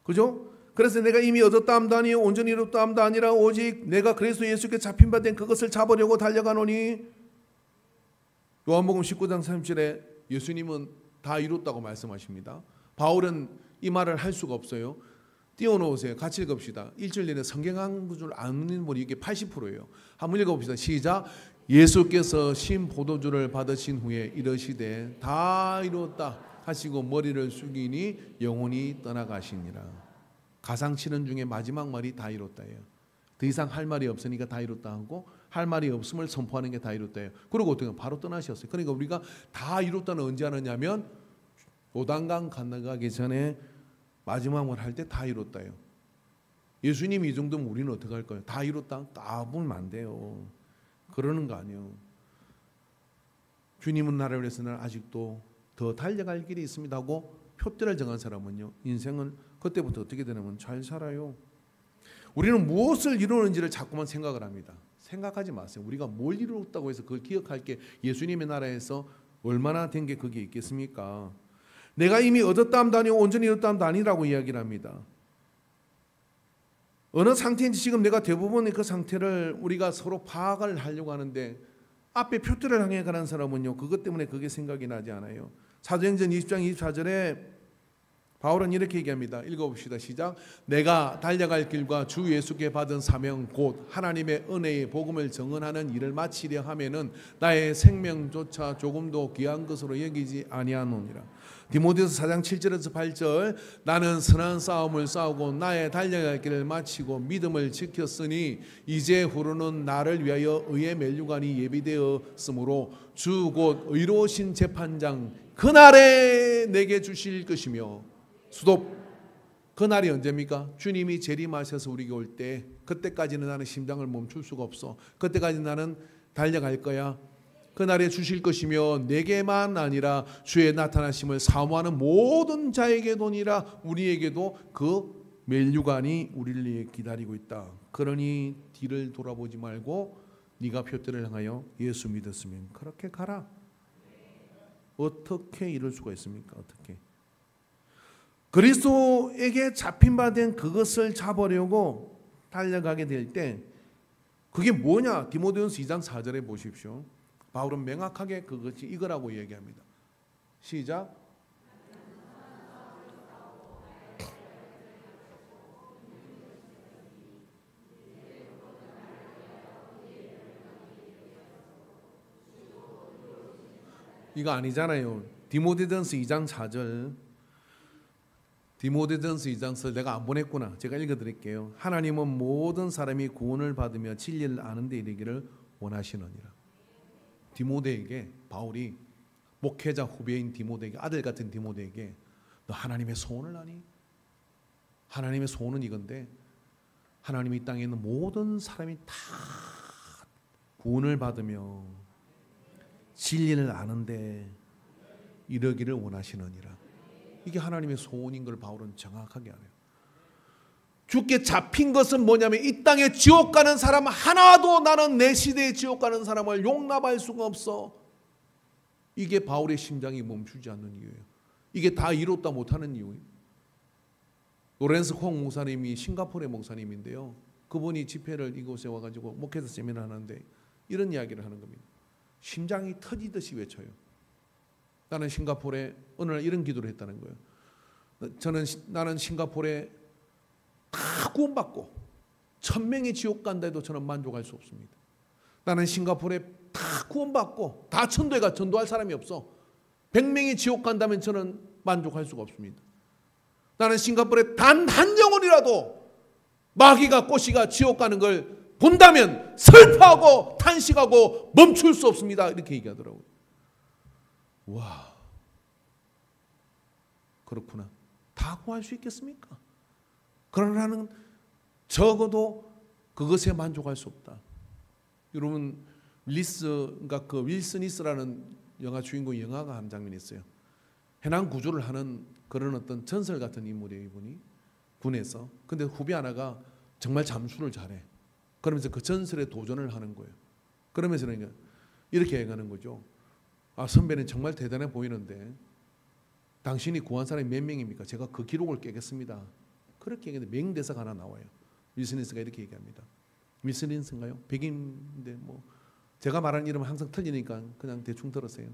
그죠? 그래서 내가 이미 얻었다 함도 아니요 온전히 이뤘다 함도 아니라 오직 내가 그리스도 예수께 잡힌 바 된 그것을 잡으려고 달려가노니. 요한복음 19장 30절에 예수님은 다 이뤘다고 말씀하십니다. 바울은 이 말을 할 수가 없어요. 띄워놓으세요. 같이 읽읍시다. 1절 내내 성경 한 구절 아는 분이 이게 80%예요. 한번 읽어봅시다. 시작. 예수께서 신 포도주를 받으신 후에 이르시되 다 이루었다 하시고 머리를 숙이니 영혼이 떠나가시니라. 가상실현 중에 마지막 말이 다 이뤘다예요. 더 이상 할 말이 없으니까 다 이뤘다 하고 할 말이 없음을 선포하는 게 다 이뤘다예요. 그리고 어떻게 바로 떠나셨어요. 그러니까 우리가 다 이뤘다는 언제 하느냐면 요단강 건너가기 전에 마지막 말 할 때 다 이뤘다예요. 예수님이 이 정도면 우리는 어떻게 할 거예요? 다 이뤘다? 까불면 안 돼요. 그러는 거 아니에요. 주님은 나를 위해서 는 아직도 더 달려갈 길이 있습니다 하고 표대를 정한 사람은요 인생은 그때부터 어떻게 되냐면 잘 살아요. 우리는 무엇을 이루는지를 자꾸만 생각을 합니다. 생각하지 마세요. 우리가 뭘 이루었다고 해서 그걸 기억할 게 예수님의 나라에서 얼마나 된 게 그게 있겠습니까? 내가 이미 얻었다 함도 아니고 온전히 얻었다 함도 아니라고 이야기를 합니다. 어느 상태인지 지금 내가 대부분의 그 상태를 우리가 서로 파악을 하려고 하는데 앞에 표들을 향해 가는 사람은요, 그것 때문에 그게 생각이 나지 않아요. 사도행전 20장 24절에 바울은 이렇게 얘기합니다. 읽어봅시다. 시작. 내가 달려갈 길과 주 예수께 받은 사명 곧 하나님의 은혜의 복음을 증언하는 일을 마치려 하면은 나의 생명조차 조금도 귀한 것으로 여기지 아니하노니라. 디모데후서 4장 7절에서 8절 나는 선한 싸움을 싸우고 나의 달려갈 길을 마치고 믿음을 지켰으니 이제 후로는 나를 위하여 의의 면류관이 예비되었으므로 주 곧 의로우신 재판장 그날에 내게 주실 것이며 수도 그날이 언제입니까? 주님이 재림하셔서 우리에게 올 때 그때까지는 나는 심장을 멈출 수가 없어. 그때까지 나는 달려갈 거야. 그날에 주실 것이며 내게만 아니라 주의 나타나심을 사모하는 모든 자에게도니라. 우리에게도 그 면류관이 우리를 위해 기다리고 있다. 그러니 뒤를 돌아보지 말고 네가 표대를 향하여 예수 믿었으면 그렇게 가라. 어떻게 이럴 수가 있습니까? 어떻게? 그리스도에게 잡힌 바 된 그것을 잡으려고 달려가게 될 때 그게 뭐냐? 디모데후서 2장 4절에 보십시오. 바울은 명확하게 그것이 이거라고 얘기합니다. 시작. 이거 아니잖아요. 디모데전서 2장 4절. 디모데전서 2장서 내가 안 보냈구나. 제가 읽어드릴게요. 하나님은 모든 사람이 구원을 받으며 진리를 아는 데 이르기를 원하시느니라. 디모데에게 바울이 목회자 후배인 디모데에게 아들 같은 디모데에게 너 하나님의 소원을 아니? 하나님의 소원은 이건데 하나님이 이 땅에 있는 모든 사람이 다 구원을 받으며 진리를 아는데 이르기를 원하시느니라. 이게 하나님의 소원인 걸 바울은 정확하게 알아요. 주께 잡힌 것은 뭐냐면 이 땅에 지옥 가는 사람 하나도 나는 내 시대에 지옥 가는 사람을 용납할 수가 없어. 이게 바울의 심장이 멈추지 않는 이유예요. 이게 다 이뤘다 못하는 이유예요. 로렌스 콩 목사님이 싱가포르의 목사님인데요. 그분이 집회를 이곳에 와가지고 목회자 세미나 하는데 이런 이야기를 하는 겁니다. 심장이 터지듯이 외쳐요. 나는 싱가포르에 어느 날 이런 기도를 했다는 거예요. 나는 싱가포르에 다 구원받고 1000명이 지옥 간다 해도 저는 만족할 수 없습니다. 나는 싱가포르에 다 구원받고 다 천도에 가 전도할 사람이 없어. 100명이 지옥 간다면 저는 만족할 수가 없습니다. 나는 싱가포르에 단 한 영혼이라도 마귀가 꼬시가 지옥 가는 걸 본다면 슬퍼하고 탄식하고 멈출 수 없습니다. 이렇게 얘기하더라고요. 와, 그렇구나. 다 구할 수 있겠습니까? 그러나 나는 적어도 그것에 만족할 수 없다. 여러분 리스가 그 윌슨 리스라는 영화 주인공 영화가 한 장면이 있어요. 해난 구조를 하는 그런 어떤 전설 같은 인물이에요. 이분이 군에서. 근데 후배 하나가 정말 잠수를 잘해. 그러면서 그 전설에 도전을 하는 거예요. 그러면서 이렇게 얘기하는 거죠. 아, 선배는 정말 대단해 보이는데 당신이 구한 사람이 몇 명입니까? 제가 그 기록을 깨겠습니다. 그렇게 얘기하는데 맹대사가 하나 나와요. 윌슨 리스가 이렇게 얘기합니다. 윌슨 리스인가요? 백인인데 뭐 제가 말하는 이름은 항상 틀리니까 그냥 대충 들으세요.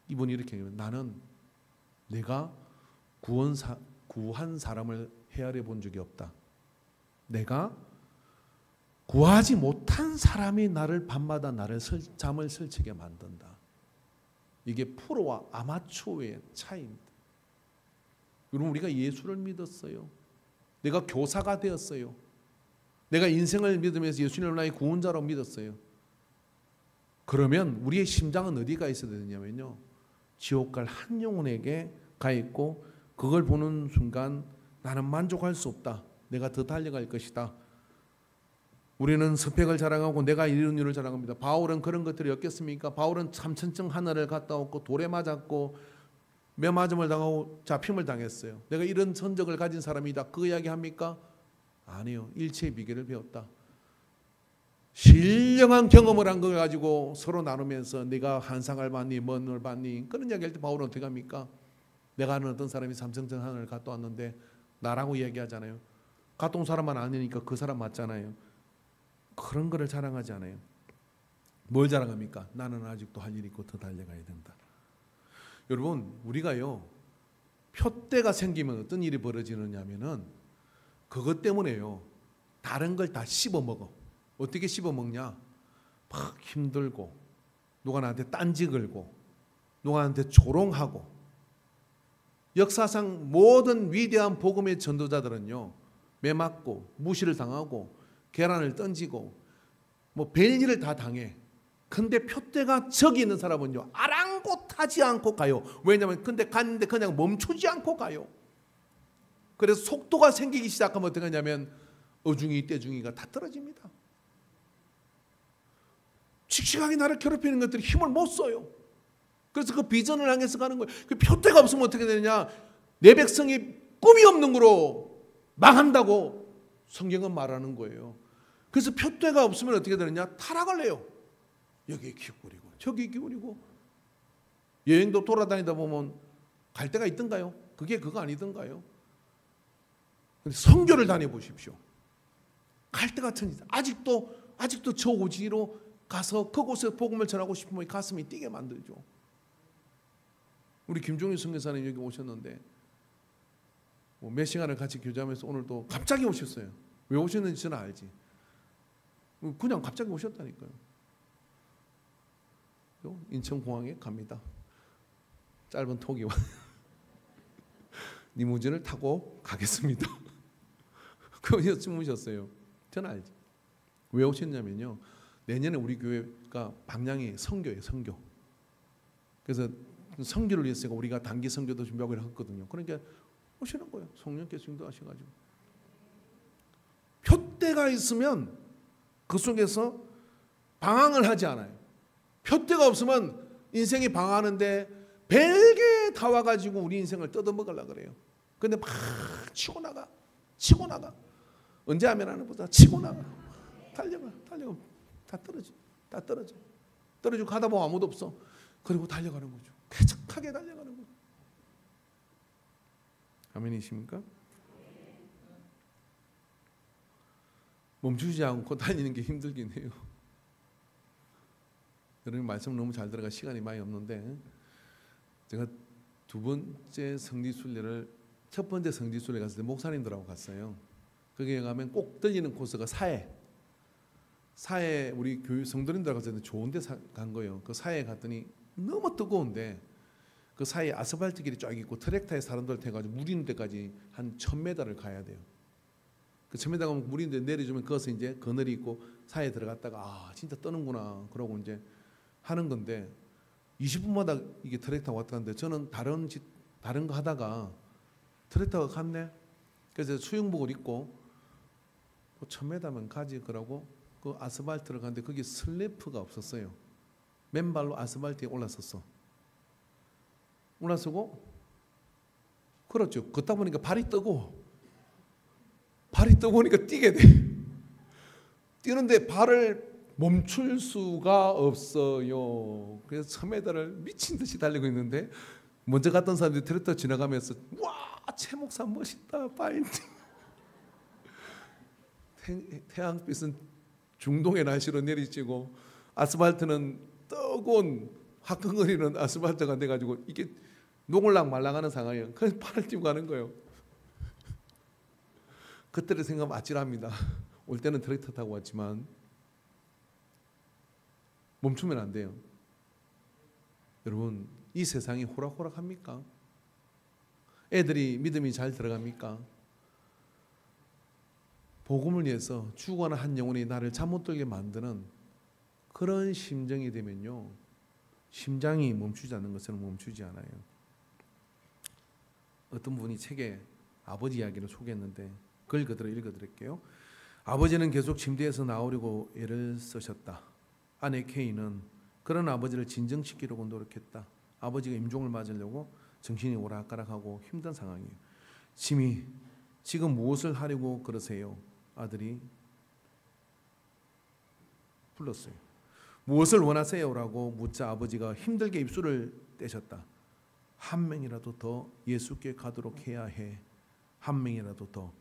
이분이 이렇게 얘기해요. 나는 내가 구한 사람을 헤아려 본 적이 없다. 내가 구하지 못한 사람이 나를 밤마다 나를 잠을 설치게 만든다. 이게 프로와 아마추어의 차이입니다. 여러분 우리가 예수를 믿었어요. 내가 교사가 되었어요. 내가 인생을 믿으면서 예수님을 나의 구원자로 믿었어요. 그러면 우리의 심장은 어디가 있어야 되느냐면요. 지옥 갈 한 영혼에게 가 있고 그걸 보는 순간 나는 만족할 수 없다. 내가 더 달려갈 것이다. 우리는 스펙을 자랑하고 내가 이룬 일을 자랑합니다. 바울은 그런 것들이 없겠습니까? 바울은 3000층 하늘을 갔다 왔고 돌에 맞았고 매맞음을 당하고 잡힘을 당했어요. 내가 이런 전적을 가진 사람이다. 그 이야기 합니까? 아니요. 일체의 비결을 배웠다. 신령한 경험을 한 걸 가지고 서로 나누면서 네가 한상을 받니 뭔을 받니 그런 이야기할 때 바울은 어떻게 합니까? 내가 아는 어떤 사람이 삼성전 하나를 갖다 왔는데 나라고 이야기하잖아요. 갖다 온 사람만 아니니까 그 사람 맞잖아요. 그런 거를 자랑하지 않아요. 뭘 자랑합니까? 나는 아직도 할 일이 있고 더 달려가야 된다. 여러분 우리가요 표대가 생기면 어떤 일이 벌어지느냐면은 그것 때문에요 다른 걸 다 씹어먹어. 어떻게 씹어먹냐? 막 힘들고 누가 나한테 딴지 걸고 누가 나한테 조롱하고. 역사상 모든 위대한 복음의 전도자들은요 매맞고 무시를 당하고 계란을 던지고 뭐 별일을 다 당해. 근데 표대가 적이 있는 사람은요 아랑곳하지 않고 가요. 왜냐하면 근데 갔는데 그냥 멈추지 않고 가요. 그래서 속도가 생기기 시작하면 어떻게 하냐면 어중이 떼중이가 다 떨어집니다. 씩씩하게 나를 괴롭히는 것들이 힘을 못 써요. 그래서 그 비전을 향해서 가는 거예요. 그 표대가 없으면 어떻게 되느냐? 내 백성이 꿈이 없는 거로 망한다고 성경은 말하는 거예요. 그래서 표대가 없으면 어떻게 되느냐? 타락을 해요. 여기 기울이고 저기 기울이고. 여행도 돌아다니다 보면 갈 데가 있던가요? 그게 그거 아니던가요? 선교를 다녀보십시오. 갈 데 같은 아직도 저 오지로 가서 그곳에 복음을 전하고 싶으면 가슴이 뛰게 만들죠. 우리 김종일 선교사님 여기 오셨는데 몇 시간을 같이 교제하면서 오늘도 갑자기 오셨어요. 왜 오셨는지 저는 알지. 그냥 갑자기 오셨다니까요. 인천공항에 갑니다. 짧은 톡이와 리무진을 타고 가겠습니다. 그거 주무셨어요. 저는 알지. 왜 오셨냐면요. 내년에 우리 교회가 방향이 선교예요. 선교. 그래서 선교를 위해서 우리가 단기 선교도 준비하고 했거든요. 그러니까 오시는 거예요. 성령께서 인도하셔가지고. 표대가 있으면 그 속에서 방황을 하지 않아요. 표대가 없으면 인생이 방황하는데 별게 다 와가지고 우리 인생을 뜯어먹으려고 그래요. 근데 막 치고 나가. 언제 하면 하는 보다 치고 나가. 달려가. 다 떨어지고 가다 보면 아무도 없어. 그리고 달려가는 거죠. 쾌적하게 달려가는 거죠. 아멘이십니까? 멈추지 않고 달리는 게 힘들긴 해요. 여러분 말씀 너무 잘 들어가 시간이 많이 없는데 제가 두 번째 성지순례를 첫 번째 성지순례 갔을 때 목사님들하고 갔어요. 거기에 가면 꼭 들리는 코스가 사해 우리 교회 성도님들하고 갔을 때 좋은 데 간 거예요. 그 사해에 갔더니 너무 뜨거운데 그 사이에 아스팔트 길이 쫙 있고 트랙터에 사람들 태가지고 물 있는 데까지 한 1000m를 가야 돼요. 그 1000m 가면 물 있는 데 내려주면 거기서 이제 그늘이 있고 사이에 들어갔다가 진짜 떠는구나 그러고 이제 하는 건데 20분마다 이게 트랙터 왔다 갔는데 저는 다른 거 하다가 트랙터가 갔네. 그래서 수영복을 입고 1000m면 가지 그러고 그 아스팔트를 갔는데 거기 슬래프가 없었어요. 맨발로 아스팔트에 올라섰어. 올라서고 그렇죠. 걷다 보니까 발이 뜨고 오니까 뛰게 돼. 뛰는데 발을 멈출 수가 없어요. 그래서 1000m를 미친 듯이 달리고 있는데 먼저 갔던 사람들이 트랙터 지나가면서 와, 최 목사 멋있다. 파이팅. 태양빛은 중동의 날씨로 내리쬐고 아스팔트는 뜨거운 화끈거리는 아스팔트가 돼가지고 이게 녹을락 말랑하는 상황이에요. 그래서 팔을 띄고 가는 거예요. 그때를 생각하면 아찔합니다. 올 때는 트랙터 타고 왔지만 멈추면 안 돼요. 여러분 이 세상이 호락호락합니까? 애들이 믿음이 잘 들어갑니까? 복음을 위해서 죽어가는 한 영혼이 나를 잠 못 들게 만드는 그런 심정이 되면요. 심장이 멈추지 않는 것은 멈추지 않아요. 어떤 분이 책에 아버지 이야기를 소개했는데 그걸 그대로 읽어드릴게요. 아버지는 계속 침대에서 나오려고 애를 쓰셨다. 아내 케이는 그런 아버지를 진정시키려고 노력했다. 아버지가 임종을 맞으려고 정신이 오락가락하고 힘든 상황이에요. 짐이 지금 무엇을 하려고 그러세요? 아들이 불렀어요. 무엇을 원하세요라고 묻자 아버지가 힘들게 입술을 떼셨다. 한 명이라도 더 예수께 가도록 해야 해. 한 명이라도 더.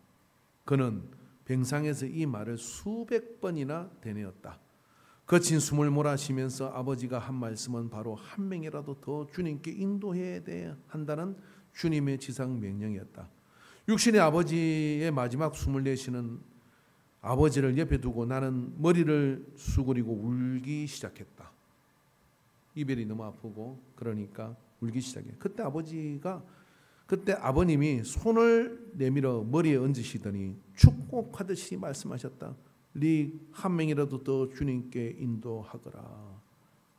그는 병상에서 이 말을 수백 번이나 되뇌었다. 거친 숨을 몰아쉬면서 아버지가 한 말씀은 바로 한 명이라도 더 주님께 인도해야 한다는 주님의 지상 명령이었다. 육신의 아버지의 마지막 숨을 내쉬는 아버지를 옆에 두고 나는 머리를 수그리고 울기 시작했다. 이별이 너무 아프고 그러니까 울기 시작해. 그때 아버님이 손을 내밀어 머리에 얹으시더니 축복하듯이 말씀하셨다. 네 한 명이라도 더 주님께 인도하거라.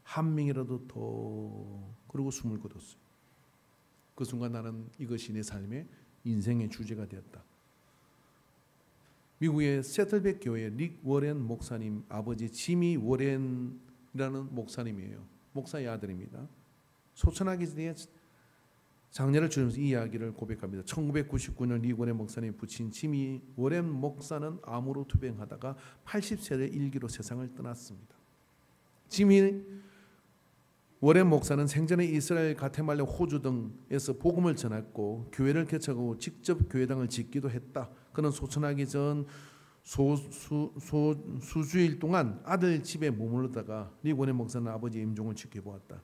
한 명이라도 더. 그리고 숨을 거뒀어요. 그 순간 나는 이것이 내 삶의 인생의 주제가 되었다. 미국의 세틀백 교회 릭 워렌 목사님 아버지 지미 워렌이라는 목사님이에요. 목사의 아들입니다. 소천하기 전에 장례를 치르면서 이 이야기를 고백합니다. 1999년 릭 워렌 목사님 부친 지미 워렌 목사는 암으로 투병하다가 80세의 일기로 세상을 떠났습니다. 지미 워렌 목사는 생전에 이스라엘, 가테말라, 호주 등에서 복음을 전했고 교회를 개척하고 직접 교회당을 짓기도 했다. 그는 소천하기 전 수주일 동안 아들 집에 머물러다가 릭 워렌 목사는 아버지의 임종을 지켜보았다.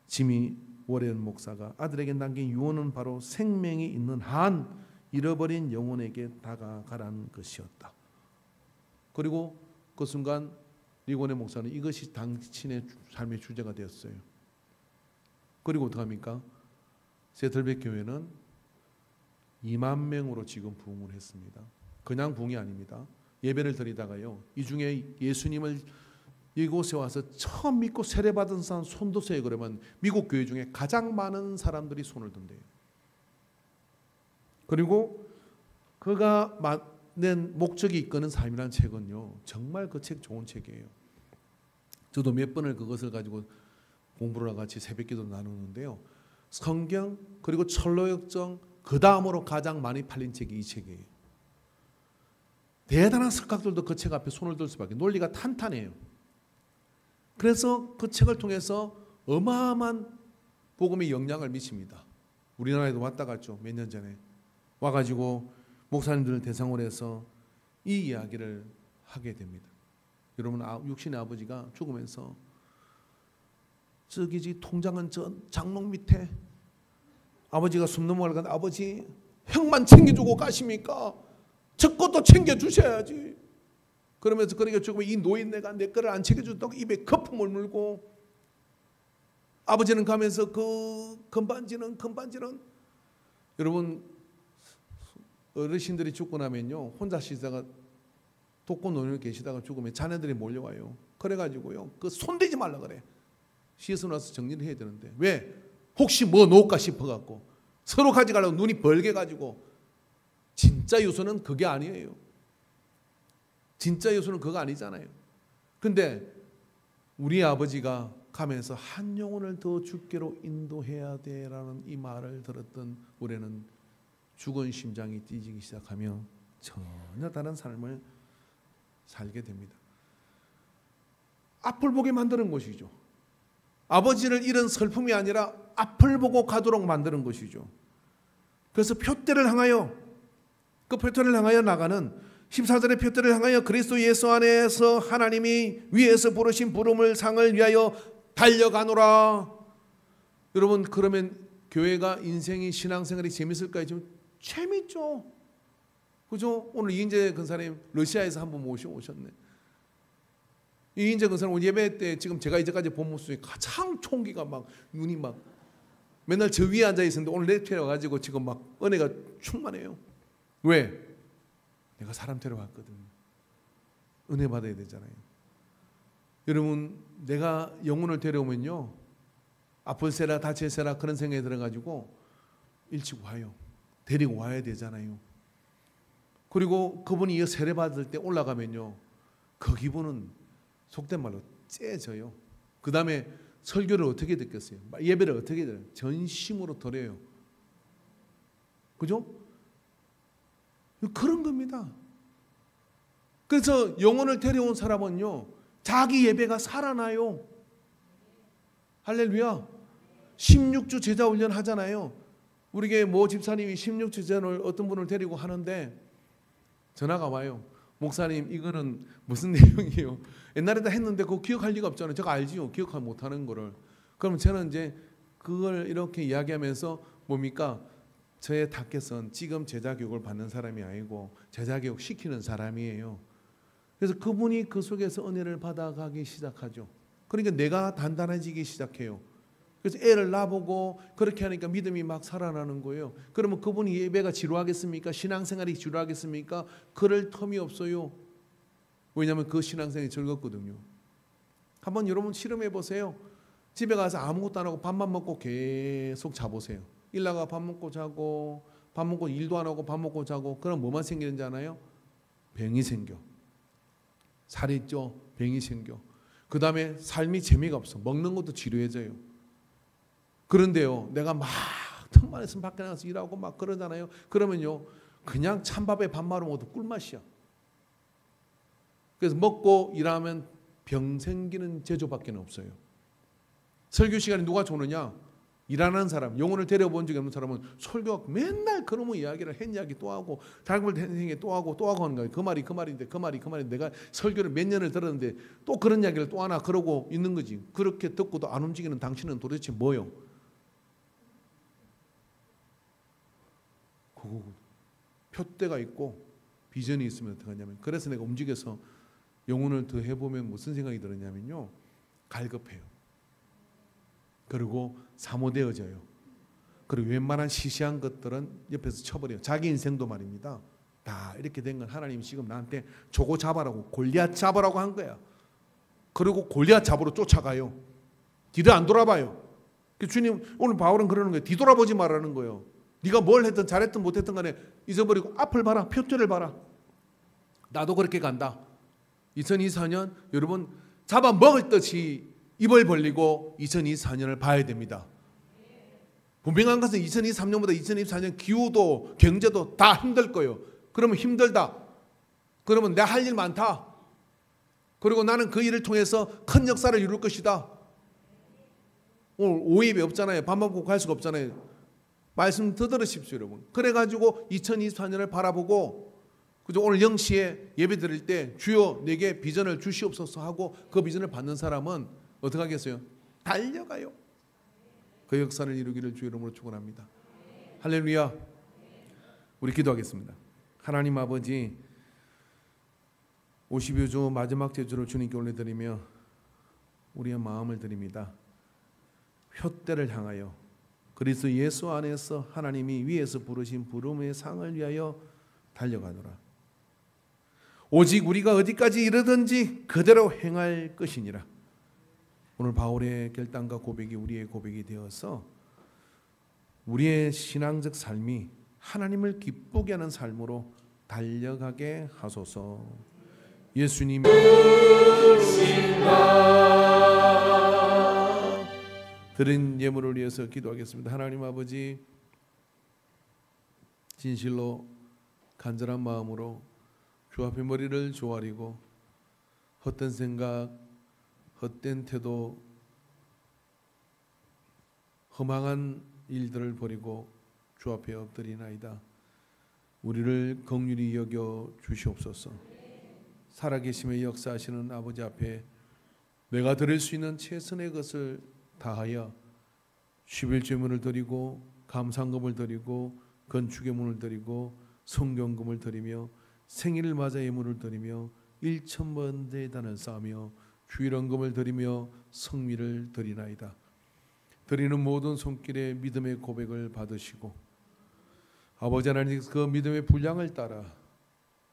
지미 워렌 목사가 아들에게 남긴 유언은 바로 생명이 있는 한 잃어버린 영혼에게 다가가라는 것이었다. 그리고 그 순간 릭 워렌 목사는 이것이 당신의 삶의 주제가 되었어요. 그리고 어떡합니까? 세틀백 교회는 2만 명으로 지금 부흥을 했습니다. 그냥 부흥이 아닙니다. 예배를 드리다가요, 이 중에 예수님을 이곳에 와서 처음 믿고 세례받은 사람 손 드세요 그러면 미국 교회 중에 가장 많은 사람들이 손을 든대요. 그리고 그가 낸 목적이 이끄는 삶이라는 책은요, 정말 그 책 좋은 책이에요. 저도 몇 번을 그것을 가지고 공부를 같이 새벽기도 나누는데요. 성경 그리고 철로역정 그 다음으로 가장 많이 팔린 책이 이 책이에요. 대단한 석학들도 그 책 앞에 손을 들 수밖에. 논리가 탄탄해요. 그래서 그 책을 통해서 어마어마한 복음의 영향을 미칩니다. 우리나라에도 왔다 갔죠. 몇 년 전에 와가지고 목사님들을 대상으로 해서 이 이야기를 하게 됩니다. 여러분, 육신의 아버지가 죽으면서 저기지 통장은 저 장롱 밑에 아버지가 숨 넘어가니까 아버지 형만 챙겨주고 가십니까? 저 것도 챙겨주셔야지. 그러면서 그러니까 죽으면 이 노인네가 내 거를 안 챙겨준다고 입에 거품을 물고 아버지는 가면서 그 금반지는 여러분 어르신들이 죽고 나면요 혼자 쉬다가 독거 노인을 계시다가 죽으면 자녀들이 몰려와요. 그래가지고요 그 손대지 말라 그래. 씻어 나서 정리를 해야 되는데 왜? 혹시 뭐 놓을까 싶어갖고 서로 가져가려고 눈이 벌게가지고. 진짜 유서는 그게 아니에요. 진짜 유서는 그거 아니잖아요. 근데 우리 아버지가 가면서 한 영혼을 더 주께로 인도해야 돼라는 이 말을 들었던 우리는 죽은 심장이 뛰기 시작하며 전혀 다른 삶을 살게 됩니다. 앞을 보게 만드는 것이죠. 아버지를 잃은 슬픔이 아니라 앞을 보고 가도록 만드는 것이죠. 그래서 표대를 향하여 그 표대를 향하여 나가는 14절의 표대를 향하여 그리스도 예수 안에서 하나님이 위에서 부르신 부름을 상을 위하여 달려가노라. 여러분 그러면 교회가 인생이 신앙생활이 재밌을까요? 좀 재밌죠. 그죠? 오늘 이인재 근사님 러시아에서 한번 모셔오셨네. 이인재 근사님 오늘 예배 때 지금 제가 이제까지 본 모습 중에 가장 총기가 막 눈이 막 맨날 저 위에 앉아 있었는데 오늘 내 데려 가지고 지금 막 은혜가 충만해요. 왜? 내가 사람 데려왔거든. 은혜 받아야 되잖아요. 여러분 내가 영혼을 데려오면요 아플세라 다칠세라 그런 생각이 들어가지고 일찍 와요. 데리고 와야 되잖아요. 그리고 그분이 세례 받을 때 올라가면요 그 기분은 속된 말로 째져요. 그 다음에 설교를 어떻게 듣겠어요? 예배를 어떻게 들어요? 전심으로 드려요. 그죠? 그런 겁니다. 그래서 영혼을 데려온 사람은요, 자기 예배가 살아나요. 할렐루야. 16주 제자 훈련 하잖아요. 우리에게 모 집사님이 16주 제자를 어떤 분을 데리고 하는데 전화가 와요. 목사님, 이거는 무슨 내용이에요? 옛날에 다 했는데 그거 기억할 리가 없잖아요. 제가 알지요. 기억 못하는 거를. 그럼 저는 이제 그걸 이렇게 이야기하면서 뭡니까? 저의 타겟은 지금 제자 교육을 받는 사람이 아니고 제자 교육 시키는 사람이에요. 그래서 그분이 그 속에서 은혜를 받아가기 시작하죠. 그러니까 내가 단단해지기 시작해요. 그래서 애를 낳아보고 그렇게 하니까 믿음이 막 살아나는 거예요. 그러면 그분이 예배가 지루하겠습니까? 신앙생활이 지루하겠습니까? 그럴 텀이 없어요. 왜냐하면 그 신앙생활이 즐겁거든요. 한번 여러분 실험해 보세요. 집에 가서 아무것도 안 하고 밥만 먹고 계속 자보세요. 일 나가 밥 먹고 자고, 밥 먹고 일도 안 하고 밥 먹고 자고. 그럼 뭐만 생기는지 아나요? 병이 생겨. 살이 쪄. 병이 생겨. 그 다음에 삶이 재미가 없어. 먹는 것도 지루해져요. 그런데요, 내가 막 틈만 있으면 밖에 나가서 일하고 막 그러잖아요. 그러면요, 그냥 찬밥에 밥 말아 먹어도 꿀맛이야. 그래서 먹고 일하면 병 생기는 제조밖에 없어요. 설교 시간에 누가 좋느냐? 일하는 사람, 영혼을 데려본 적이 없는 사람은 설교 맨날 그놈의 이야기를 한 이야기 또 하고 잘못 한 얘기 또 하고 하는 거예요. 그 말인데 내가 설교를 몇 년을 들었는데 또 그런 이야기를 또 하나 그러고 있는 거지. 그렇게 듣고도 안 움직이는 당신은 도대체 뭐요? 표대가 있고 비전이 있으면 어떻게 하냐면, 그래서 내가 움직여서 영혼을 더 해보면 무슨 생각이 들었냐면요, 갈급해요. 그리고 사모되어져요. 그리고 웬만한 시시한 것들은 옆에서 쳐버려요. 자기 인생도 말입니다. 다 이렇게 된 건 하나님이 지금 나한테 저거 잡아라고, 골리앗 잡으라고 한 거야. 그리고 골리앗 잡으러 쫓아가요. 뒤를 안 돌아봐요. 주님, 오늘 바울은 그러는 거예요. 뒤돌아보지 말라는 거예요. 네가 뭘 했든 잘했든 못했든 간에 잊어버리고 앞을 봐라. 표대를 봐라. 나도 그렇게 간다. 2024년 여러분 잡아먹을 듯이 입을 벌리고 2024년을 봐야 됩니다. 분명한 것은 2023년보다 2024년 기후도 경제도 다 힘들 거예요. 그러면 힘들다. 그러면 내가 할 일 많다. 그리고 나는 그 일을 통해서 큰 역사를 이룰 것이다. 오늘 오입이 없잖아요. 밥 먹고 갈 수가 없잖아요. 말씀 더 들으십시오, 여러분. 그래가지고 2024년을 바라보고, 그죠? 오늘 0시에 예배 드릴 때 주여 내게 비전을 주시옵소서 하고 그 비전을 받는 사람은 어떻게 하겠어요? 달려가요. 그 역사를 이루기를 주의 이름으로 축원합니다. 할렐루야. 우리 기도하겠습니다. 하나님 아버지, 50여 주 마지막 제주를 주님께 올려드리며 우리의 마음을 드립니다. 표대를 향하여 그리스도 예수 안에서 하나님이 위에서 부르신 부름의 상을 위하여 달려가노라. 오직 우리가 어디까지 이르든지 그대로 행할 것이니라. 오늘 바울의 결단과 고백이 우리의 고백이 되어서 우리의 신앙적 삶이 하나님을 기쁘게 하는 삶으로 달려가게 하소서. 예수님 드린 예물을 위해서 기도하겠습니다. 하나님 아버지, 진실로 간절한 마음으로 주 앞에 머리를 조아리고 헛된 생각, 헛된 태도, 허망한 일들을 버리고 주 앞에 엎드리나이다. 우리를 긍휼히 여겨 주시옵소서. 살아계심의 역사하시는 아버지 앞에 내가 드릴 수 있는 최선의 것을 다하여 11제문을 드리고 감상금을 드리고 건축예물을 드리고 성경금을 드리며 생일을 맞아 예물을 드리며 1,000번 대단을 쌓으며 주일헌금을 드리며 성미를 드리나이다. 드리는 모든 손길에 믿음의 고백을 받으시고 아버지 하나님 그 믿음의 분량을 따라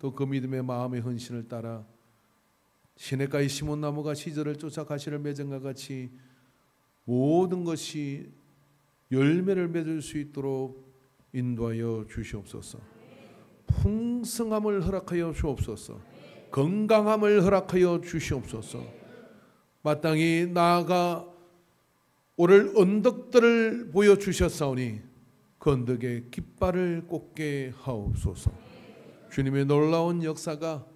또 그 믿음의 마음의 헌신을 따라 시냇가의 시몬나무가 시절을 쫓아 가시를 맺은과 같이 모든 것이 열매를 맺을 수 있도록 인도하여 주시옵소서. 풍성함을 허락하여 주옵소서. 건강함을 허락하여 주시옵소서. 마땅히 나아가 오를 언덕들을 보여주셨사오니 그 언덕에 깃발을 꽂게 하옵소서. 주님의 놀라운 역사가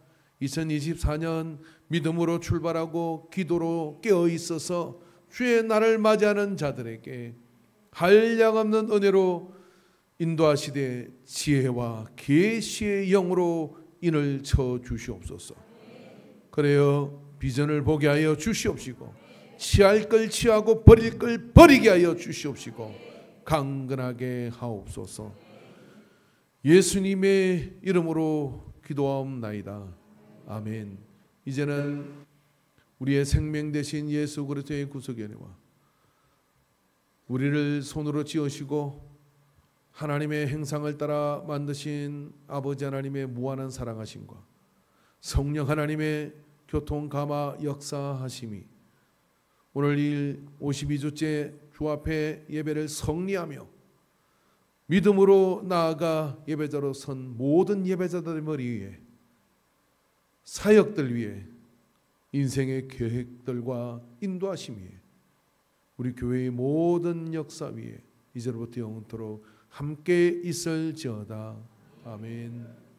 2024년 믿음으로 출발하고 기도로 깨어 있어서 주의 날을 맞이하는 자들에게 한량없는 은혜로 인도하시되 지혜와 계시의 영으로 인을 쳐 주시옵소서. 그래요 비전을 보게 하여 주시옵시고 취할 걸 취하고 버릴 걸 버리게 하여 주시옵시고 강건하게 하옵소서. 예수님의 이름으로 기도하옵나이다. 아멘. 이제는 우리의 생명 되신 예수 그리스도의 구속의 은혜와 우리를 손으로 지으시고 하나님의 행상을 따라 만드신 아버지 하나님의 무한한 사랑하심과 성령 하나님의 교통 감화 역사하심이 오늘 이 52주째 주 앞에 예배를 성리하며 믿음으로 나아가 예배자로 선 모든 예배자들의 머리 위에 사역들 위에 인생의 계획들과 인도하심 위에 우리 교회의 모든 역사 위에 이제로부터 영원토록 함께 있을지어다. 아멘.